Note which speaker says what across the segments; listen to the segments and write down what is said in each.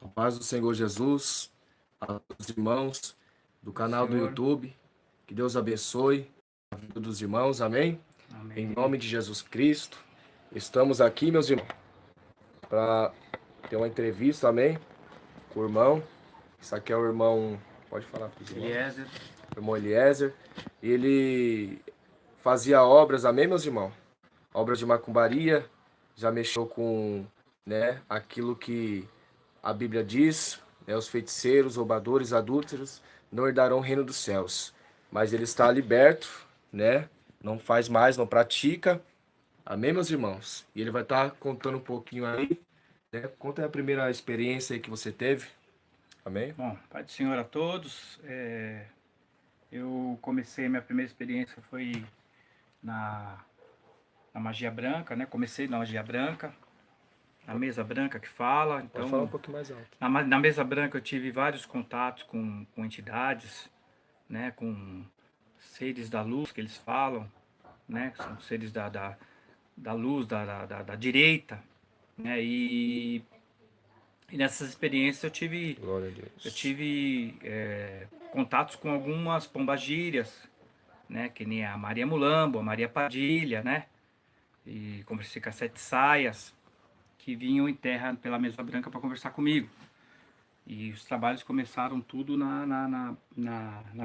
Speaker 1: A paz do Senhor Jesus, a todos os irmãos do canal do
Speaker 2: Senhor,
Speaker 1: YouTube, que Deus abençoe a vida dos irmãos, amém? Em
Speaker 2: amém.
Speaker 1: nome de Jesus Cristo, estamos aqui, meus irmãos, para ter uma entrevista, amém? Com o irmão. Isso aqui é o irmão, pode falar para os irmãos?
Speaker 2: Eliezer,
Speaker 1: O irmão Eliezer. Ele fazia obras, amém, meus irmãos? Obras de macumbaria, já mexeu com, né, aquilo que a Bíblia diz, né, os feiticeiros, roubadores, adúlteros não herdarão o reino dos céus. Mas ele está liberto, né? Não faz mais, não pratica. Amém, meus irmãos? E ele vai estar contando um pouquinho aí, né? Conta aí a primeira experiência aí que você teve. Amém?
Speaker 2: bom, Pai do Senhor a todos. Eu comecei, minha primeira experiência foi na, na magia branca, né? Comecei na magia branca, na mesa branca que fala.
Speaker 1: Pode falar um
Speaker 2: Então,
Speaker 1: pouquinho mais alto.
Speaker 2: na mesa branca eu tive vários contatos com entidades, né? Com seres da luz que eles falam, né? Que são seres da luz, da direita, né? E nessas experiências
Speaker 1: Glória a
Speaker 2: eu
Speaker 1: Deus.
Speaker 2: tive contatos com algumas pombagírias, né? Que nem a Maria Mulambo, a Maria Padilha, né? E conversei com as Sete Saias, que vinham em terra pela Mesa Branca para conversar comigo. E os trabalhos começaram tudo na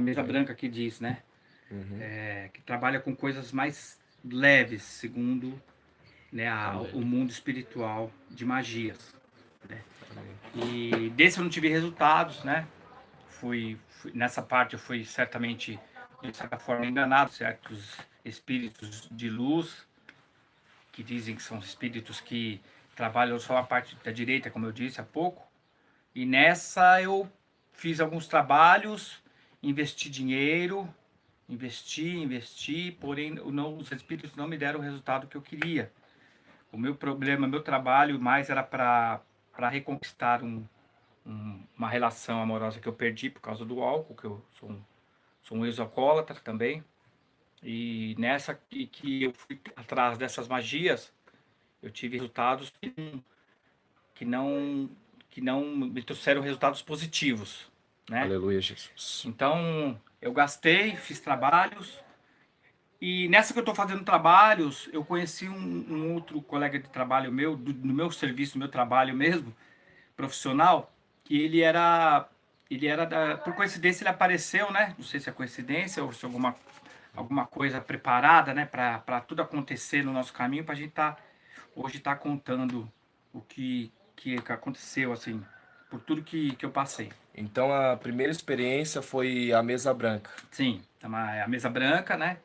Speaker 2: Mesa Branca que diz, né? Que trabalha com coisas mais leves, segundo, né, o mundo espiritual de magias. E desse eu não tive resultados, né? Nessa parte eu fui certamente, de certa forma, enganado. Certos espíritos de luz, que dizem que são espíritos que trabalham só a parte da direita, como eu disse há pouco. E nessa eu fiz alguns trabalhos, investi dinheiro, investi, porém os espíritos não me deram o resultado que eu queria. O meu problema, meu trabalho mais era para reconquistar uma relação amorosa que eu perdi por causa do álcool, que eu sou um ex-alcoólatra também. E nessa que eu fui atrás dessas magias, eu tive resultados que não, que não me trouxeram resultados positivos, né?
Speaker 1: Aleluia, Jesus.
Speaker 2: Então, eu gastei, fiz trabalhos, e nessa que eu estou fazendo trabalhos, eu conheci um outro colega de trabalho meu, do meu serviço, do meu trabalho mesmo, profissional, que por coincidência ele apareceu, né? Não sei se é coincidência ou se é alguma coisa preparada, né? Para tudo acontecer no nosso caminho, para a gente hoje tá contando o que aconteceu, assim, por tudo que eu passei.
Speaker 1: Então a primeira experiência foi a mesa branca.
Speaker 2: Sim, é a mesa branca, né?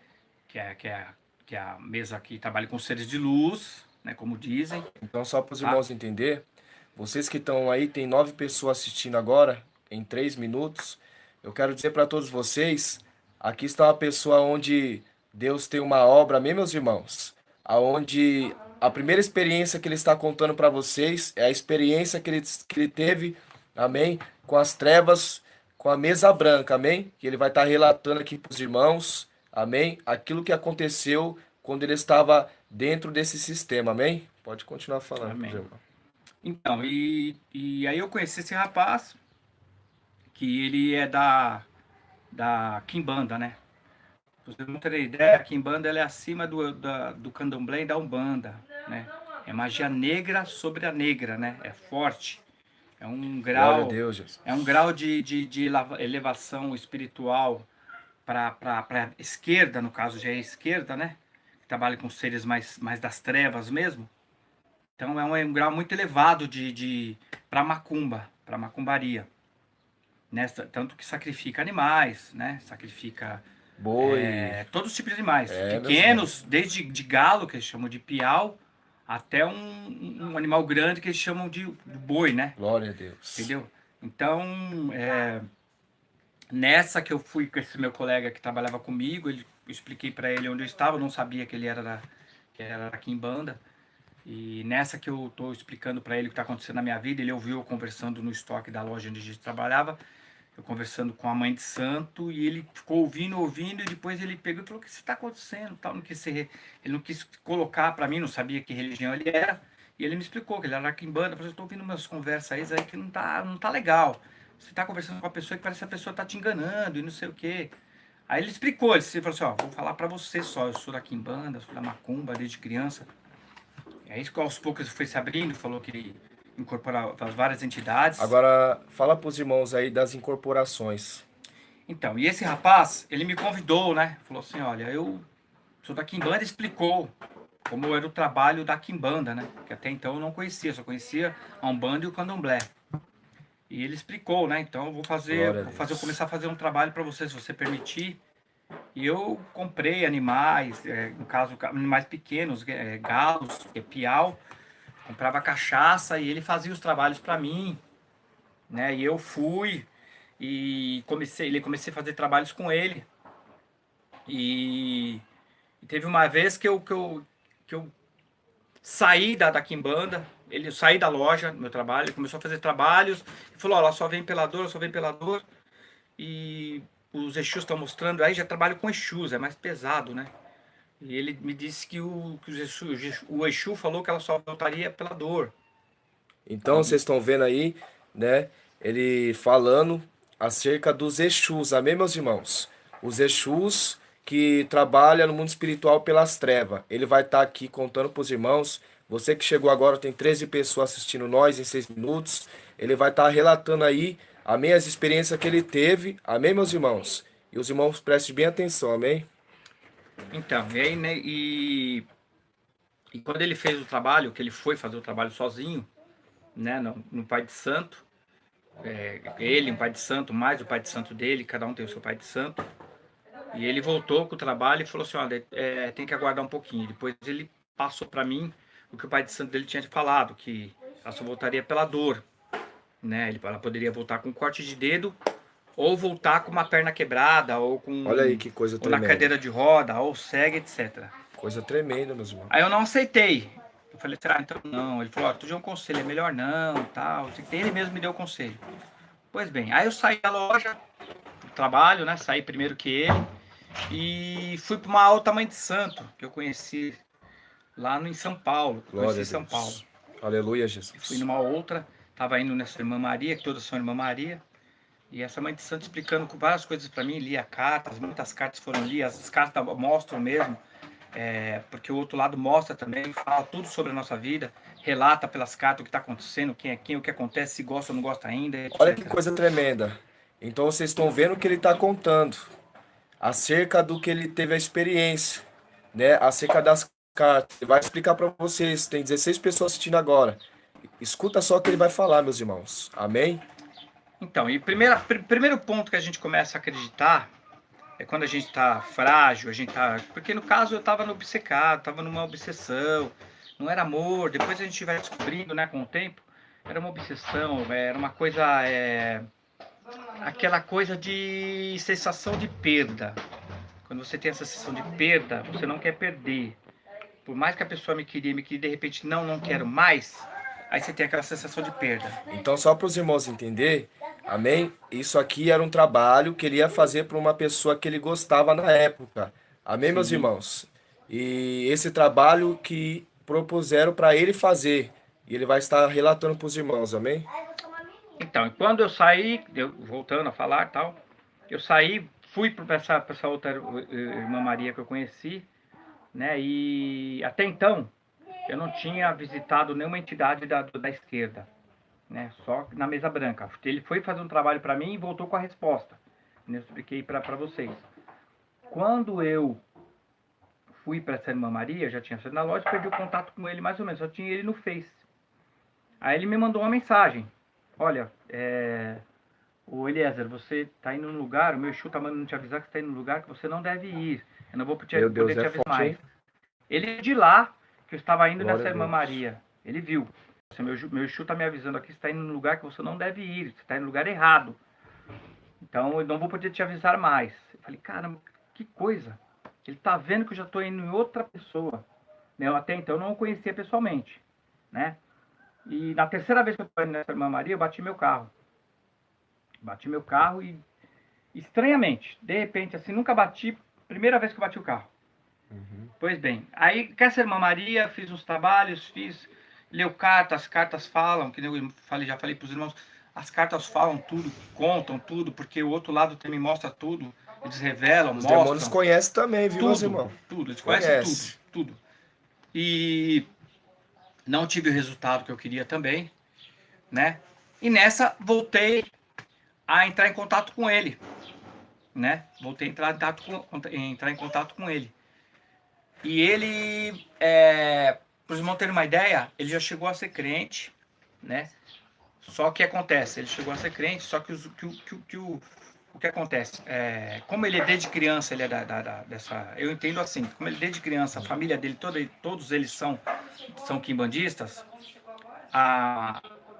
Speaker 2: Que é, que é, que é a mesa que trabalha com seres de luz, né? Como dizem,
Speaker 1: Então, só para os
Speaker 2: tá?
Speaker 1: irmãos entender, vocês que estão aí, tem 9 pessoas assistindo agora, em 3 minutos. Eu quero dizer para todos vocês, aqui está uma pessoa onde Deus tem uma obra, amém, meus irmãos? Aonde a primeira experiência que ele está contando para vocês é a experiência que ele teve, amém, com as trevas, com a mesa branca, amém? Que ele vai estar relatando aqui para os irmãos, amém? Aquilo que aconteceu quando ele estava dentro desse sistema, amém? Pode continuar falando para os
Speaker 2: Amém.
Speaker 1: irmãos.
Speaker 2: Então, e aí eu conheci esse rapaz, que ele é da Quimbanda, né? Pra vocês não terem ideia, a Quimbanda ela é acima do Candomblé e da Umbanda, né? É magia negra sobre a negra, né? É forte. É um
Speaker 1: Glória a
Speaker 2: grau,
Speaker 1: Deus,
Speaker 2: é um
Speaker 1: Jesus.
Speaker 2: grau de elevação espiritual para a esquerda, no caso já é a esquerda, né? Que trabalha com seres mais das trevas mesmo. Então é um grau muito elevado para macumba, para macumbaria. Nessa, tanto que sacrifica animais, né? Sacrifica
Speaker 1: Boi.
Speaker 2: todos os tipos de animais.
Speaker 1: É, meus
Speaker 2: Pequenos,
Speaker 1: irmãos.
Speaker 2: desde de galo, que eles chamam de piau, até um animal grande que eles chamam de boi, né?
Speaker 1: Glória a Deus.
Speaker 2: Entendeu? Então, nessa que eu fui com esse meu colega que trabalhava comigo, eu expliquei para ele onde eu estava, eu não sabia que ele era da Quimbanda. E nessa que eu estou explicando para ele o que está acontecendo na minha vida, ele ouviu eu conversando no estoque da loja onde a gente trabalhava, eu conversando com a mãe de santo, e ele ficou ouvindo, e depois ele pegou e falou: o que está acontecendo? Tal, ele não quis colocar para mim, não sabia que religião ele era, E ele me explicou que ele era quimbanda. Eu falei, eu tô ouvindo umas conversas aí que não tá legal. Você tá conversando com uma pessoa que parece que a pessoa tá te enganando e não sei o quê. Aí ele explicou, ele falou assim, ó, vou falar pra você só, eu sou da quimbanda, sou da macumba desde criança. E aí aos poucos foi se abrindo, falou que ele incorporava as várias entidades.
Speaker 1: Agora, fala pros irmãos aí das incorporações.
Speaker 2: Então, e esse rapaz, ele me convidou, né? Falou assim, olha, eu sou da quimbanda, explicou como era o trabalho da quimbanda, né? Que até então eu não conhecia, só conhecia a Umbanda e o Candomblé. E ele explicou, né? Então eu
Speaker 1: Glória a
Speaker 2: vou
Speaker 1: Deus.
Speaker 2: começar a fazer um trabalho para você, se você permitir. E eu comprei animais, no caso, animais pequenos, galos, piau, comprava cachaça e ele fazia os trabalhos para mim, né? E eu fui e comecei a fazer trabalhos com ele. E, e teve uma vez que eu saí da quimbanda, ele saí da loja, do meu trabalho, ele começou a fazer trabalhos, e falou, ó, só vem pelador, só vem pelador, e os Exus estão mostrando, aí já trabalho com Exus, é mais pesado, né? E ele me disse o Exu falou que ela só voltaria pela dor.
Speaker 1: Então, vocês estão vendo aí, né? Ele falando acerca dos Exus, amém, meus irmãos? Os Exus que trabalham no mundo espiritual pelas trevas. Ele vai estar aqui contando para os irmãos. Você que chegou agora, tem 13 pessoas assistindo nós em 6 minutos. Ele vai estar relatando aí, amém, as experiências que ele teve, amém, meus irmãos? E os irmãos prestem bem atenção, amém?
Speaker 2: Então, e aí, né, e quando ele fez o trabalho, que ele foi fazer o trabalho sozinho, né, no Pai de Santo, ele, um Pai de Santo, mais o Pai de Santo dele, cada um tem o seu Pai de Santo, e ele voltou com o trabalho e falou assim, olha, tem que aguardar um pouquinho. Depois ele passou para mim o que o Pai de Santo dele tinha falado, que ela só voltaria pela dor, né, ela poderia voltar com um corte de dedo, ou voltar com uma perna quebrada,
Speaker 1: Olha aí que coisa
Speaker 2: ou na
Speaker 1: tremenda.
Speaker 2: cadeira de roda, ou cega, etc.
Speaker 1: Coisa tremenda, meus irmãos.
Speaker 2: Aí eu não aceitei. Eu falei, então não. Ele falou, tu deu um conselho, é melhor não, tal. Ele mesmo me deu o conselho. Pois bem, aí eu saí da loja, do trabalho, né? Saí primeiro que ele. E fui para uma alta mãe de santo, que eu conheci lá em São Paulo.
Speaker 1: Glória
Speaker 2: Conheci
Speaker 1: a
Speaker 2: em São Paulo.
Speaker 1: Deus. Aleluia,
Speaker 2: E fui
Speaker 1: Jesus.
Speaker 2: numa outra, tava indo nessa irmã Maria, que todas são irmã Maria. E essa mãe de santo explicando várias coisas para mim, lia cartas, muitas cartas foram lidas, as cartas mostram mesmo, porque o outro lado mostra também, fala tudo sobre a nossa vida, relata pelas cartas o que está acontecendo, quem é quem, o que acontece, se gosta ou não gosta ainda,
Speaker 1: Olha que
Speaker 2: etc.
Speaker 1: coisa tremenda. Então vocês estão vendo o que ele está contando acerca do que ele teve a experiência, né? Acerca das cartas. Ele vai explicar para vocês. Tem 16 pessoas assistindo agora. Escuta só o que ele vai falar, meus irmãos. Amém?
Speaker 2: Então, e primeiro ponto que a gente começa a acreditar é quando a gente está frágil, a gente tá. Porque no caso eu estava no obcecado, estava numa obsessão, não era amor, depois a gente vai descobrindo, né, com o tempo, era uma obsessão, era uma coisa. Aquela coisa de sensação de perda. Quando você tem essa sensação de perda, você não quer perder. Por mais que a pessoa me queria, de repente, não quero mais, aí você tem aquela sensação de perda.
Speaker 1: Então, só para os irmãos entender, amém? Isso aqui era um trabalho que ele ia fazer para uma pessoa que ele gostava na época. Amém, meus
Speaker 2: Sim.
Speaker 1: irmãos? E esse trabalho que propuseram para ele fazer. E ele vai estar relatando para os irmãos, amém?
Speaker 2: Então, quando eu saí, voltando a falar tal, eu saí, fui para essa outra irmã Maria que eu conheci, né? E até então eu não tinha visitado nenhuma entidade da esquerda, né? Só na mesa branca. Ele foi fazer um trabalho para mim e voltou com a resposta. Eu expliquei para vocês. Quando eu fui para essa irmã Maria, já tinha saído na loja, perdi o contato com ele mais ou menos, só tinha ele no Face. Aí ele me mandou uma mensagem. Olha, o Eliezer, você está indo num lugar, o meu Exu está mandando te avisar que você está indo num lugar que você não deve ir. Eu não vou
Speaker 1: Meu Deus,
Speaker 2: poder te
Speaker 1: é
Speaker 2: avisar
Speaker 1: forte, hein?
Speaker 2: mais. Ele é de lá, que eu estava indo
Speaker 1: Glória
Speaker 2: nessa
Speaker 1: a
Speaker 2: irmã
Speaker 1: Deus.
Speaker 2: Maria. Ele viu. Meu Exu está me avisando aqui, você está indo num lugar que você não deve ir, você está indo no lugar errado. Então eu não vou poder te avisar mais. Eu falei, caramba, que coisa. Ele está vendo que eu já estou indo em outra pessoa. Eu até então não o conhecia pessoalmente, né? E na terceira vez que eu estou indo nessa irmã Maria, eu bati meu carro. Bati meu carro e, estranhamente, de repente, assim, nunca bati, primeira vez que eu bati o carro. Pois bem, aí com essa irmã Maria, fiz uns trabalhos, leu cartas, as cartas falam, que eu falei, já falei para os irmãos, as cartas falam tudo, contam tudo, porque o outro lado também mostra tudo, eles revelam,
Speaker 1: Os demônios
Speaker 2: mostram,
Speaker 1: conhecem também, viu, meus
Speaker 2: tudo,
Speaker 1: irmãos?
Speaker 2: tudo, eles conhecem tudo,
Speaker 1: Conhece.
Speaker 2: tudo. E não tive o resultado que eu queria também, né? E nessa voltei a entrar em contato com ele, né? Voltei a entrar em contato com ele. E ele, para os irmãos terem uma ideia, ele já chegou a ser crente, né? Só que acontece, ele chegou a ser crente, só que o que acontece? Como ele é desde criança, ele é dessa. Eu entendo assim, como ele desde criança, a família dele, todos eles são quimbandistas,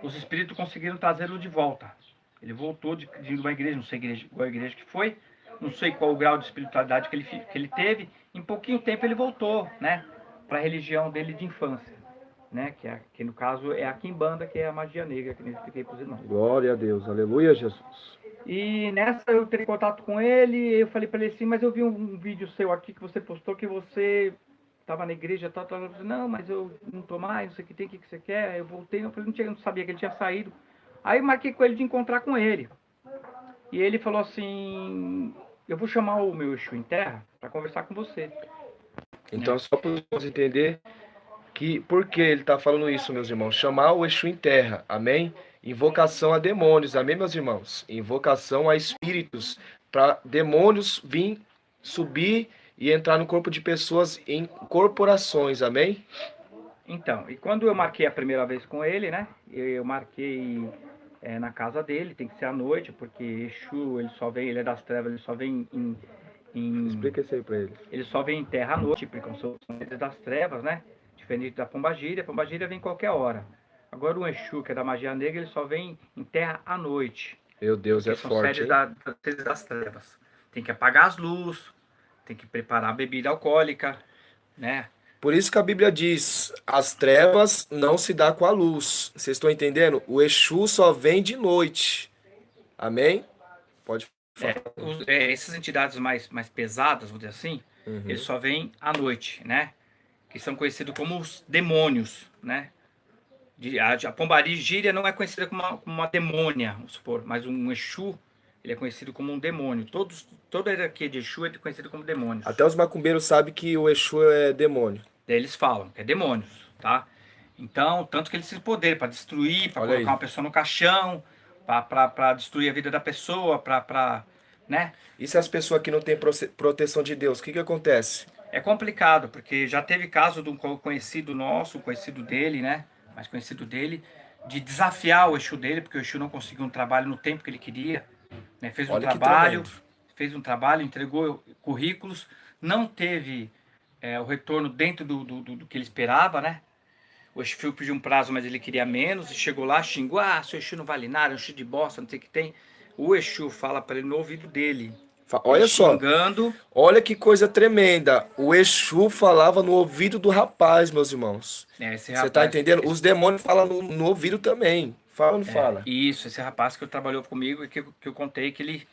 Speaker 2: os espíritos conseguiram trazê-lo de volta. Ele voltou de uma igreja, não sei qual igreja que foi, não sei qual o grau de espiritualidade que ele teve. Em pouquinho tempo ele voltou, né, para a religião dele de infância, né, que no caso é a quimbanda, que é a magia negra, que eu expliquei para os irmãos.
Speaker 1: Glória a Deus, aleluia, Jesus.
Speaker 2: E nessa eu entrei em contato com ele, eu falei para ele assim, mas eu vi um vídeo seu aqui que você postou que você estava na igreja, tal, tal, tal. Não, mas eu não tô mais, não sei o que tem, o que você quer. Eu voltei, eu falei, não sabia que ele tinha saído. Aí eu marquei com ele de encontrar com ele. E ele falou assim, eu vou chamar o meu Exu em terra para conversar com você.
Speaker 1: Então, só para você entender que por que ele está falando isso, meus irmãos? Chamar o Exu em terra, amém? Invocação a demônios, amém, meus irmãos? Invocação a espíritos, para demônios vir, subir e entrar no corpo de pessoas em corporações, amém?
Speaker 2: Então, e quando eu marquei a primeira vez com ele, né? Eu marquei na casa dele, tem que ser à noite, porque Exu, ele é das trevas, ele só vem
Speaker 1: Explica isso aí para eles.
Speaker 2: ele só vem em terra à noite, porque são eles das trevas, né? Diferente da Pombagira, a Pombagira vem qualquer hora. Agora o Exu, que é da magia negra, ele só vem em terra à noite.
Speaker 1: Meu Deus, é
Speaker 2: São
Speaker 1: forte,
Speaker 2: seres
Speaker 1: hein?
Speaker 2: das trevas. Tem que apagar as luzes, tem que preparar a bebida alcoólica, né?
Speaker 1: Por isso que a Bíblia diz: as trevas não se dá com a luz. Vocês estão entendendo? O Exu só vem de noite. Amém? Pode falar.
Speaker 2: Essas entidades mais pesadas, vamos dizer assim, eles só vêm à noite, né? Que são conhecidos como os demônios, né? A Pombagira não é conhecida como uma demônia, vamos supor, mas um Exu, ele é conhecido como um demônio. Toda a hierarquia de Exu é conhecido como demônios.
Speaker 1: Até os macumbeiros sabem que o Exu é demônio.
Speaker 2: Daí eles falam que é demônios, tá? Então, tanto que eles têm poder para destruir, para
Speaker 1: Olha
Speaker 2: colocar
Speaker 1: aí.
Speaker 2: uma pessoa no caixão, para destruir a vida da pessoa, né?
Speaker 1: E se as pessoas que não têm proteção de Deus, o que que acontece?
Speaker 2: É complicado, porque já teve caso de um conhecido nosso, um conhecido dele, né? Mais conhecido dele, de desafiar o Exu dele, porque o Exu não conseguiu um trabalho no tempo que ele queria, né?
Speaker 1: Olha que tremendo.
Speaker 2: Fez um trabalho, entregou currículos, não teve o retorno dentro do que ele esperava, né? O Exu pediu um prazo, mas ele queria menos, e chegou lá, xingou, seu Exu não vale nada, é um Exu de bosta, não sei o que tem. O Exu fala para ele no ouvido dele, ele
Speaker 1: Olha só,
Speaker 2: xingando.
Speaker 1: olha que coisa tremenda. O Exu falava no ouvido do rapaz, meus irmãos.
Speaker 2: Esse
Speaker 1: Você tá
Speaker 2: rapaz,
Speaker 1: entendendo? Os demônios falam no ouvido também. Fala ou não fala?
Speaker 2: isso, esse rapaz que trabalhou comigo, que eu contei que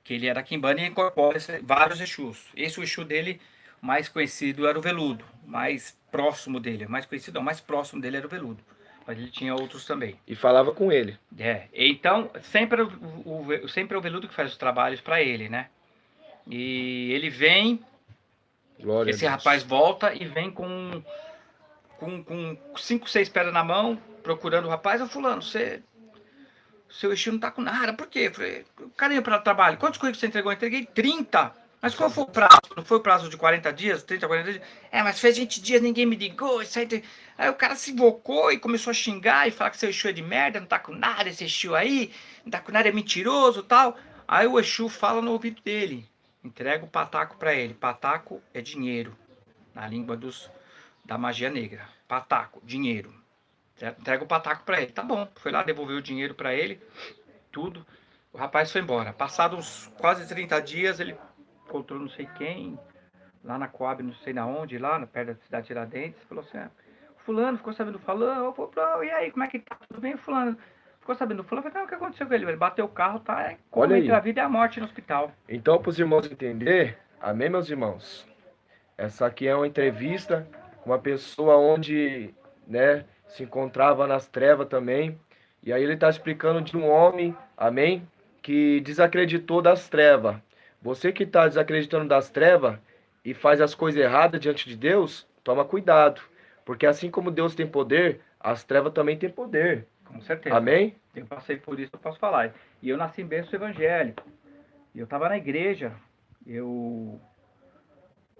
Speaker 2: ele era quimbanda e incorpora vários Exus. Esse o Exu dele, mais conhecido, era o Veludo, mais próximo dele, mais conhecido, não, mais próximo dele era o Veludo, mas ele tinha outros também.
Speaker 1: E falava com ele.
Speaker 2: Então, sempre é o Veludo que faz os trabalhos para ele, né? E ele vem,
Speaker 1: Glória a
Speaker 2: esse
Speaker 1: Deus.
Speaker 2: rapaz volta e vem com 5, 6 pedras na mão, procurando o rapaz. Ô fulano, seu Exu não tá com nada, por quê? Falei, cara ia para trabalho, quantos currículos você entregou? Eu entreguei 30. Mas qual foi o prazo? Não foi o prazo de 40 dias, 30, 40 dias? Mas fez 20 dias, ninguém me ligou. Aí o cara se invocou e começou a xingar e falar que seu Exu é de merda, não tá com nada, esse Exu aí, não tá com nada, é mentiroso e tal. Aí o Exu fala no ouvido dele, entrega o pataco para ele. Pataco é dinheiro, na língua da magia negra. Pataco, dinheiro. Entrega o pataco para ele. Tá bom, foi lá, devolveu o dinheiro para ele, tudo. O rapaz foi embora. Passados quase 30 dias, ele encontrou não sei quem, lá na Coab, não sei na onde, lá perto da cidade de Tiradentes, falou assim, fulano, ficou sabendo, falou, e aí, como é que tá? Tudo bem, fulano? Ficou sabendo, fulano, o que aconteceu com ele? Ele bateu o carro, tá como entre a vida e a morte no hospital.
Speaker 1: Então, para os irmãos entender, amém, meus irmãos? Essa aqui é uma entrevista com uma pessoa onde, né, se encontrava nas trevas também. E aí ele está explicando de um homem, amém, que desacreditou das trevas. Você que está desacreditando das trevas e faz as coisas erradas diante de Deus, toma cuidado. Porque assim como Deus tem poder, as trevas também têm poder.
Speaker 2: Com certeza.
Speaker 1: Amém?
Speaker 2: Eu passei por isso, eu posso falar. E eu nasci em berço evangélico. E eu estava na igreja. Eu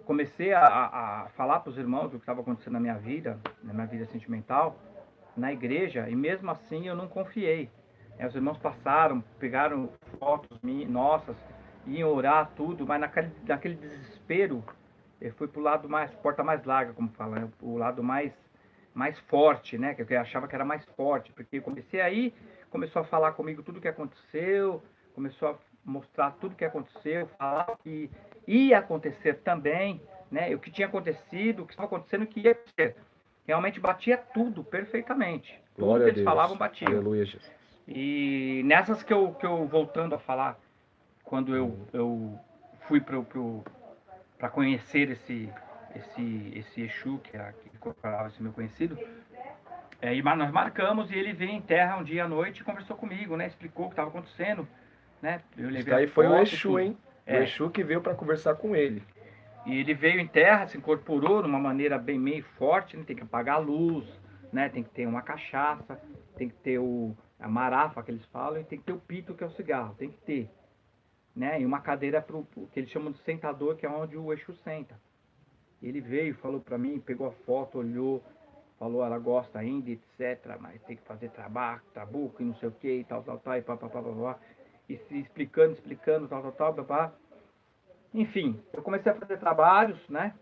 Speaker 2: comecei a falar para os irmãos o que estava acontecendo na minha vida sentimental, na igreja. E mesmo assim eu não confiei. Os irmãos passaram, pegaram fotos nossas, iam orar, tudo. Mas naquele desespero, eu fui para o lado mais, porta mais larga, como fala, né? O lado mais forte, né? Que eu achava que era mais forte, porque eu comecei aí, começou a falar comigo tudo o que aconteceu, começou a mostrar tudo o que aconteceu, falar que ia acontecer também, né? O que tinha acontecido, o que estava acontecendo, o que ia acontecer. Realmente batia tudo perfeitamente. Tudo
Speaker 1: Glória
Speaker 2: que
Speaker 1: a
Speaker 2: eles falavam
Speaker 1: Deus.
Speaker 2: batia.
Speaker 1: Aleluia, Jesus.
Speaker 2: E nessas que eu voltando a falar, quando eu fui para conhecer esse Exu, que incorporava esse meu conhecido, e nós marcamos e ele veio em terra um dia à noite e conversou comigo, né? Explicou o que estava acontecendo, né? Eu
Speaker 1: Isso
Speaker 2: levei as
Speaker 1: daí foi o
Speaker 2: fotos,
Speaker 1: Exu,
Speaker 2: tudo.
Speaker 1: hein? O Exu que veio para conversar com ele.
Speaker 2: E ele veio em terra, se incorporou de uma maneira bem meio forte, né? Tem que apagar a luz, né? Tem que ter uma cachaça, tem que ter a marafa que eles falam, e tem que ter o pito, que é o cigarro, tem que ter, né? E uma cadeira que eles chamam de sentador, que é onde o Exu senta. Ele veio, falou pra mim, pegou a foto, olhou, falou, ela gosta ainda, etc, mas tem que fazer trabuco e não sei o que, e tal, e pá. E se explicando, tal, pá. Enfim, eu comecei a fazer trabalhos, né?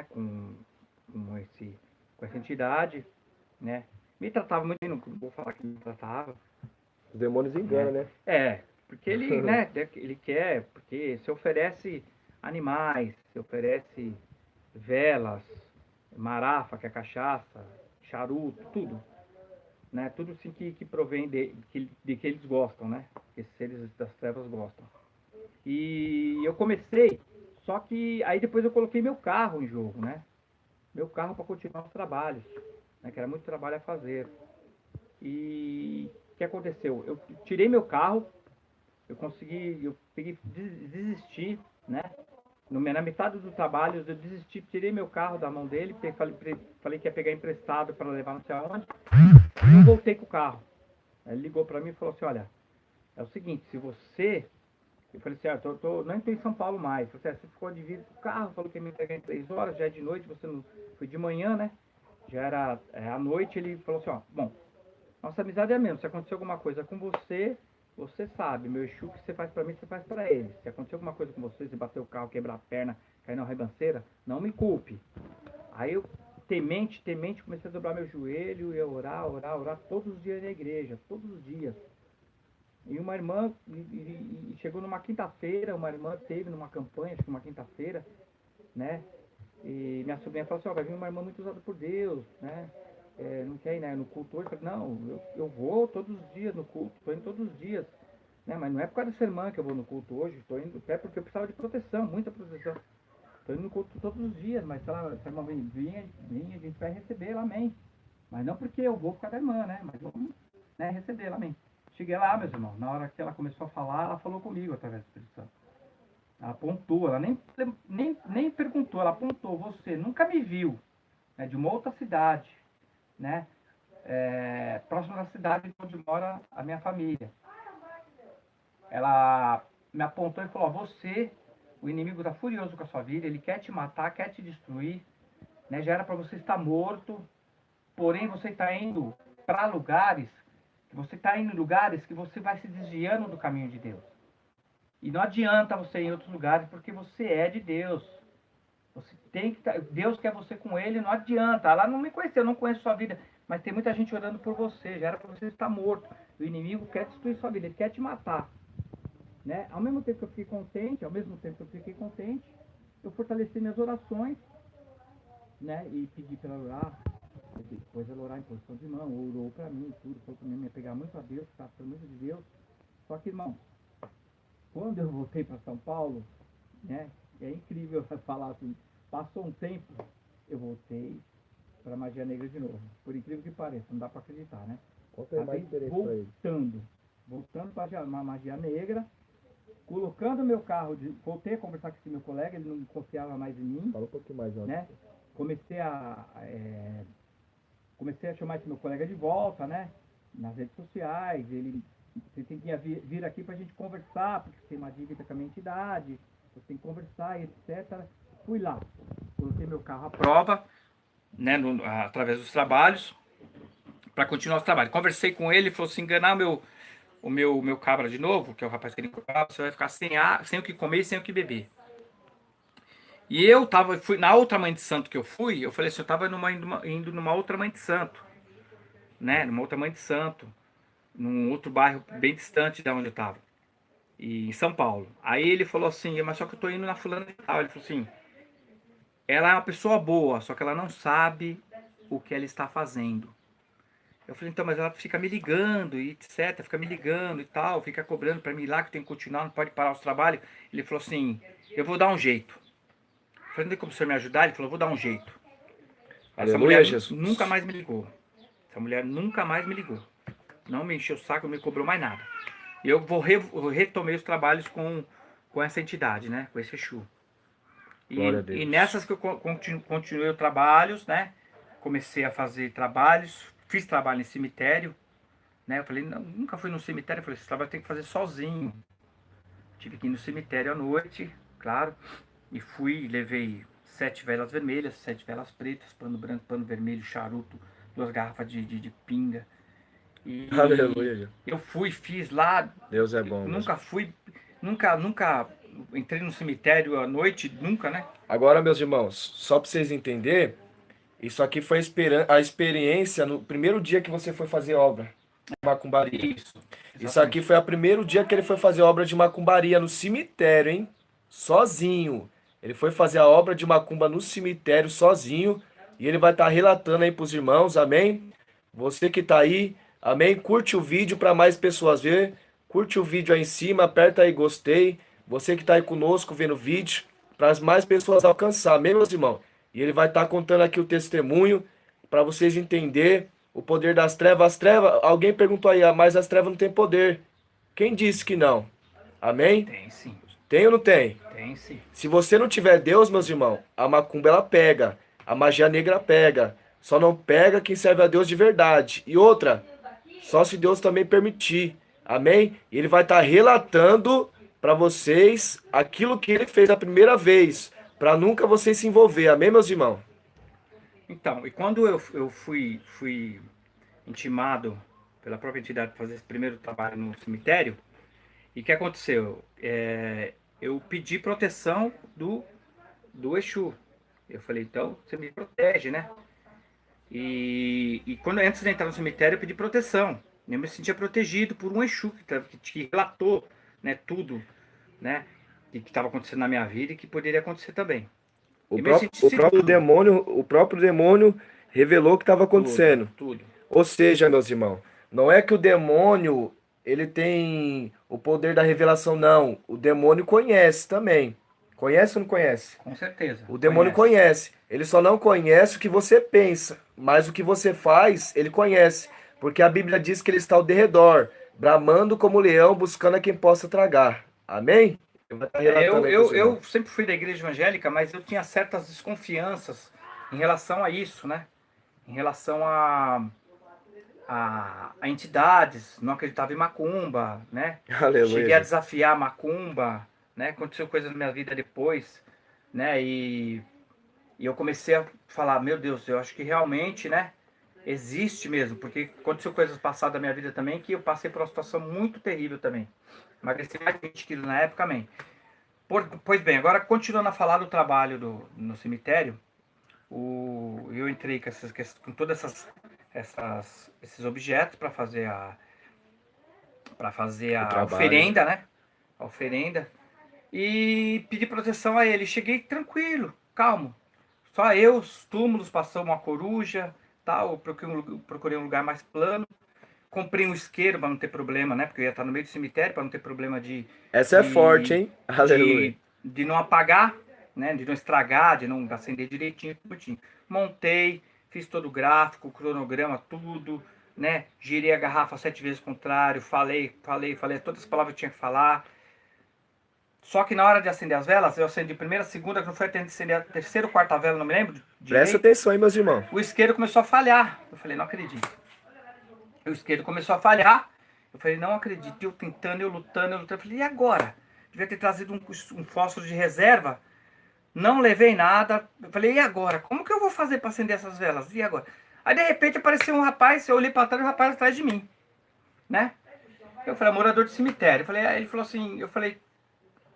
Speaker 2: Com essa entidade, né? Me tratava muito bem, não vou falar que me tratava,
Speaker 1: Os demônios
Speaker 2: né?
Speaker 1: enganam, né?
Speaker 2: Porque ele, né, ele quer, porque se oferece animais, se oferece velas, marafa, que é cachaça, charuto, tudo, né? Tudo assim que provém de que eles gostam, né? Que esses seres das trevas gostam. E eu comecei, só que aí depois eu coloquei meu carro em jogo, né? Meu carro para continuar os trabalhos, né? Que era muito trabalho a fazer. E o que aconteceu? Eu tirei meu carro, eu peguei, desisti, né? Na metade do trabalho eu desisti, tirei meu carro da mão dele, falei que ia pegar emprestado para levar não sei aonde, e não voltei com o carro. Ele ligou para mim e falou assim, olha, é o seguinte, se você... Eu falei assim, não estou em São Paulo mais. Eu falei assim, você ficou de vir com o carro, falou que ia me entregar em 3 horas, já é de noite, você não... Foi de manhã, né? Já era à noite, ele falou assim, ó, bom, nossa amizade é a mesma. Se acontecer alguma coisa com você, você sabe. Meu Exu que você faz pra mim, você faz pra ele. Se acontecer alguma coisa com você, você bater o carro, quebrar a perna, cair na ribanceira, não me culpe. Aí eu, temente, comecei a dobrar meu joelho e orar todos os dias na igreja, todos os dias. E uma irmã, chegou numa quinta-feira, uma irmã teve numa campanha, acho que uma quinta-feira, né? E minha sobrinha falou assim, ó, vai vir uma irmã muito usada por Deus, né? Não quer ir, né, no culto hoje? Eu falei, não, eu vou todos os dias no culto, estou indo todos os dias, né? Mas não é por causa dessa irmã que eu vou no culto hoje, estou indo até porque eu precisava de proteção, muita proteção. Estou indo no culto todos os dias, mas se essa irmã vir, a gente vai receber ela, amém. Mas não porque eu vou por causa da irmã, né? Mas vamos, né, receber ela, amém. Cheguei lá, meus irmãos, na hora que ela começou a falar, ela falou comigo através do Espírito Santo. Ela apontou, ela nem perguntou, ela apontou, você nunca me viu, né, de uma outra cidade, né, próximo da cidade onde mora a minha família. Ela me apontou e falou, você, o inimigo está furioso com a sua vida, ele quer te matar, quer te destruir, né, já era para você estar morto, porém você está indo para lugares, que você vai se desviando do caminho de Deus. E não adianta você ir em outros lugares, porque você é de Deus. Você tem que Deus quer você com ele, não adianta. Ela não me conheceu, eu não conheço sua vida, mas tem muita gente orando por você. Já era para você estar morto. O inimigo quer destruir sua vida, ele quer te matar, né? Ao mesmo tempo que eu fiquei contente, eu fortaleci minhas orações, né? E pedi para ela orar. Depois ela orar em posição de mão, orou para mim, tudo, falou para mim me pegar muito a Deus, tá? Muito de Deus. Só que, irmão, quando eu voltei para São Paulo, né? É incrível falar assim, passou um tempo, eu voltei, para magia negra de novo. Por incrível que pareça, não dá para acreditar, né?
Speaker 1: Conta aí mais experiência pra ele.
Speaker 2: Voltando para a magia negra, colocando meu carro, voltei a conversar com esse meu colega, ele não confiava mais em mim.
Speaker 1: Fala um pouquinho mais,
Speaker 2: né? Comecei a chamar esse meu colega de volta, né? Nas redes sociais, você tem que vir aqui para a gente conversar, porque você tem uma dívida com a minha entidade, você tem que conversar, etc. Fui lá, coloquei meu carro à prova, né? Através dos trabalhos, para continuar os trabalhos. Conversei com ele, falou assim, enganar o meu cabra de novo, que é o rapaz que ele comprava, você vai ficar sem o que comer e sem o que beber. E fui na outra mãe de santo que eu falei assim, eu tava indo numa outra mãe de santo, né? Numa outra mãe de santo, num outro bairro bem distante de onde eu tava, em São Paulo. Aí ele falou assim, mas só que eu tô indo na fulana de tal. Ele falou assim, ela é uma pessoa boa, só que ela não sabe o que ela está fazendo. Eu falei, então, mas ela fica me ligando e etc, fica me ligando e tal, fica cobrando pra mim ir lá que tem que continuar, não pode parar os trabalhos. Ele falou assim, eu vou dar um jeito. Eu falei, não tem como o senhor me ajudar? Ele falou, vou dar um jeito. Essa mulher nunca mais me ligou. Essa mulher nunca mais me ligou. Não me encheu o saco, não me cobrou mais nada. E eu retomei os trabalhos com essa entidade, né? Com esse Exu. E nessas que eu continuei os trabalhos, né? Comecei a fazer trabalhos, fiz trabalho em cemitério, né? Eu falei, nunca fui no cemitério, eu falei, esse trabalho tem que fazer sozinho. Tive que ir no cemitério à noite, claro, e levei 7 velas vermelhas, 7 velas pretas, pano branco, pano vermelho, charuto, 2 garrafas de pinga. E
Speaker 1: Aleluia.
Speaker 2: eu fiz lá.
Speaker 1: Deus é bom.
Speaker 2: Nunca entrei no cemitério à noite, nunca, né?
Speaker 1: Agora, meus irmãos, só para vocês entenderem, isso aqui foi a experiência no primeiro dia que você foi fazer obra de macumbaria. Isso aqui foi o primeiro dia que ele foi fazer obra de macumbaria no cemitério, hein? Sozinho. Ele foi fazer a obra de macumba no cemitério sozinho. E ele vai estar relatando aí pros irmãos, amém? Você que tá aí, amém? Curte o vídeo para mais pessoas ver. Curte o vídeo aí em cima, aperta aí gostei. Você que tá aí conosco vendo o vídeo, para as mais pessoas alcançar, amém, meus irmãos? E ele vai estar contando aqui o testemunho para vocês entenderem o poder das trevas. As trevas, alguém perguntou aí, mas as trevas não têm poder. Quem disse que não? Amém?
Speaker 2: Tem sim.
Speaker 1: Tem ou não tem?
Speaker 2: Tem sim.
Speaker 1: Se você não tiver Deus, meus irmãos, a macumba ela pega, a magia negra pega. Só não pega quem serve a Deus de verdade. E outra, só se Deus também permitir. Amém? E ele vai estar relatando para vocês aquilo que ele fez a primeira vez, para nunca vocês se envolver. Amém, meus irmãos?
Speaker 2: Então, e quando eu fui intimado pela própria entidade para fazer esse primeiro trabalho no cemitério, e o que aconteceu? Eu pedi proteção do Exu. Eu falei, então você me protege, né? E quando antes de entrar no cemitério eu pedi proteção. Eu me sentia protegido por um Exu que relatou, né, tudo, né, que estava acontecendo na minha vida e que poderia acontecer também.
Speaker 1: O próprio demônio revelou o que estava acontecendo.
Speaker 2: Tudo.
Speaker 1: Ou seja, meus irmãos, não é que o demônio ele tem o poder da revelação, não. O demônio conhece também. Conhece ou não conhece?
Speaker 2: Com certeza.
Speaker 1: O demônio conhece. Ele só não conhece o que você pensa, mas o que você faz, ele conhece. Porque a Bíblia diz que ele está ao derredor, bramando como leão, buscando a quem possa tragar. Amém?
Speaker 2: Eu sempre fui da igreja evangélica, mas eu tinha certas desconfianças em relação a isso, né? Em relação a entidades, não acreditava em macumba, né?
Speaker 1: Aleluia.
Speaker 2: Cheguei a desafiar a macumba, né? Aconteceu coisas na minha vida depois, né? E eu comecei a falar, meu Deus, eu acho que realmente, né? Existe mesmo, porque aconteceu coisas passadas na minha vida também, que eu passei por uma situação muito terrível também. Emagreci mais de 20 quilos na época, amém. Pois bem, agora continuando a falar do trabalho no cemitério, eu entrei com todas esses objetos para fazer a oferenda, né? A oferenda. E pedi proteção a ele. Cheguei tranquilo, calmo. Só eu, os túmulos, passou uma coruja, tal. Procurei um lugar mais plano. Comprei um isqueiro para não ter problema, né? Porque eu ia estar no meio do cemitério para não ter problema
Speaker 1: Essa é forte, hein? Aleluia.
Speaker 2: De não apagar, né? De não estragar, de não acender direitinho. Montei, fiz todo o gráfico, o cronograma, tudo, né? Girei a garrafa 7 vezes ao contrário, falei todas as palavras que tinha que falar. Só que na hora de acender as velas, eu acendi a primeira, a segunda, que não foi até acender a terceira ou quarta vela, não me lembro
Speaker 1: Presta
Speaker 2: direito.
Speaker 1: atenção aí, meus irmãos.
Speaker 2: O isqueiro começou a falhar. Eu falei, não acredito. O isqueiro começou a falhar. Eu falei, não acredito. Eu tentando, eu lutando. Eu falei, e agora? Devia ter trazido um fósforo de reserva. Não levei nada. Eu falei, e agora? Como que eu vou fazer para acender essas velas? E agora? Aí de repente apareceu um rapaz, eu olhei para trás e o rapaz atrás de mim, né? Eu falei, morador de cemitério. Aí ele falou assim, eu falei,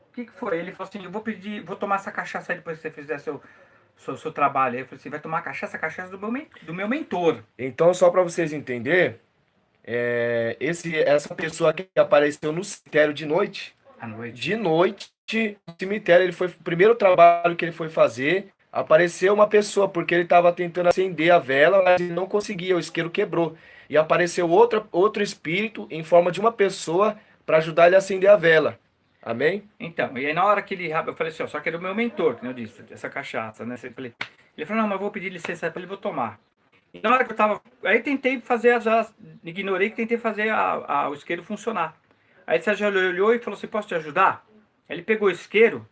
Speaker 2: o que foi? Ele falou assim, eu vou tomar essa cachaça aí depois que você fizer seu trabalho. Aí eu falei assim, vai tomar a cachaça do meu mentor.
Speaker 1: Então, só para vocês entenderem, essa pessoa que apareceu no cemitério
Speaker 2: À noite.
Speaker 1: de noite, no cemitério, ele foi o primeiro trabalho que ele foi fazer. Apareceu uma pessoa, porque ele estava tentando acender a vela, mas ele não conseguia, o isqueiro quebrou. E apareceu outro espírito em forma de uma pessoa para ajudar ele a acender a vela. Amém?
Speaker 2: Então, e aí na hora que eu falei assim, ó, só que era o meu mentor, que eu disse, essa cachaça, né? Ele falou, não, mas eu vou pedir licença para ele, vou tomar. E na hora que eu tava, aí tentei fazer, ignorei que tentei fazer o isqueiro funcionar. Aí o Sérgio olhou e falou assim, posso te ajudar? Aí ele pegou o isqueiro,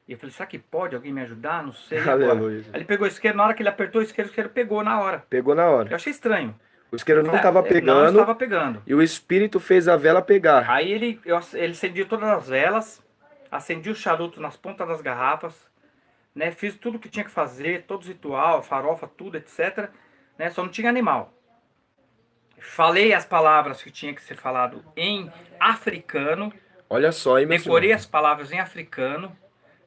Speaker 2: e eu falei, será que pode alguém me ajudar? Não sei agora.
Speaker 1: Aleluia.
Speaker 2: Aí ele pegou o isqueiro, na hora que ele apertou o isqueiro pegou na hora.
Speaker 1: Pegou na hora.
Speaker 2: Eu achei estranho.
Speaker 1: O isqueiro não estava
Speaker 2: Não
Speaker 1: pegando
Speaker 2: estava pegando.
Speaker 1: e o espírito fez a vela pegar.
Speaker 2: Aí ele acendia todas as velas, acendia o charuto nas pontas das garrafas, né? Fiz tudo que tinha que fazer, todo o ritual, farofa, tudo, etc. Né? Só não tinha animal. Falei as palavras que tinha que ser falado em africano.
Speaker 1: Olha só, hein, meu
Speaker 2: Decorei
Speaker 1: senhor?
Speaker 2: as palavras em africano.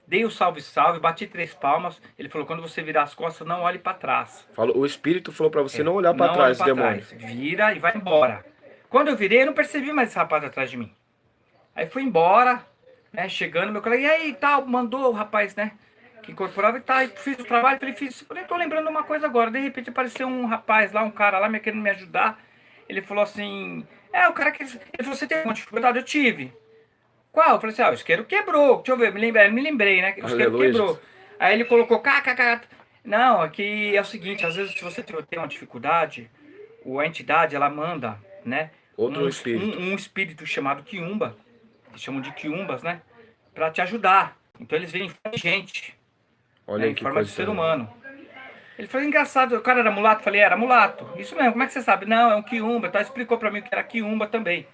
Speaker 2: Dei o salve-salve, bati 3 palmas. Ele falou, quando você virar as costas, não olhe para trás.
Speaker 1: O espírito falou para você não olhar para
Speaker 2: Não
Speaker 1: trás,
Speaker 2: olhe pra
Speaker 1: demônio.
Speaker 2: trás. Vira e vai embora. Quando eu virei, eu não percebi mais esse rapaz atrás de mim. Aí fui embora, né? Chegando, meu colega, e aí, tal, mandou o rapaz, né? Que incorporava e tal, e fiz o trabalho, falei, tô lembrando uma coisa agora. De repente apareceu um rapaz lá, um cara lá, me querendo me ajudar. Ele falou assim, o cara que. Ele falou, você tem alguma dificuldade? Eu tive. Qual? Eu falei assim, o isqueiro quebrou. Deixa eu ver, me lembrei, né? O isqueiro
Speaker 1: Aleluia,
Speaker 2: quebrou.
Speaker 1: Jesus.
Speaker 2: Aí ele colocou, kkk. Não, aqui é o seguinte, às vezes se você tem uma dificuldade, a entidade, ela manda, né?
Speaker 1: Outro espírito.
Speaker 2: Um espírito chamado Quiumba, eles chamam de Quiumbas, né? Pra te ajudar. Então eles vêm em forma de gente,
Speaker 1: Olha
Speaker 2: né?
Speaker 1: aí
Speaker 2: Em
Speaker 1: que
Speaker 2: forma de
Speaker 1: coisa.
Speaker 2: ser humano. Ele falou, engraçado, o cara era mulato? Eu falei, era mulato. Isso mesmo, como é que você sabe? Não, é um Quiumba. Então explicou pra mim que era Quiumba também.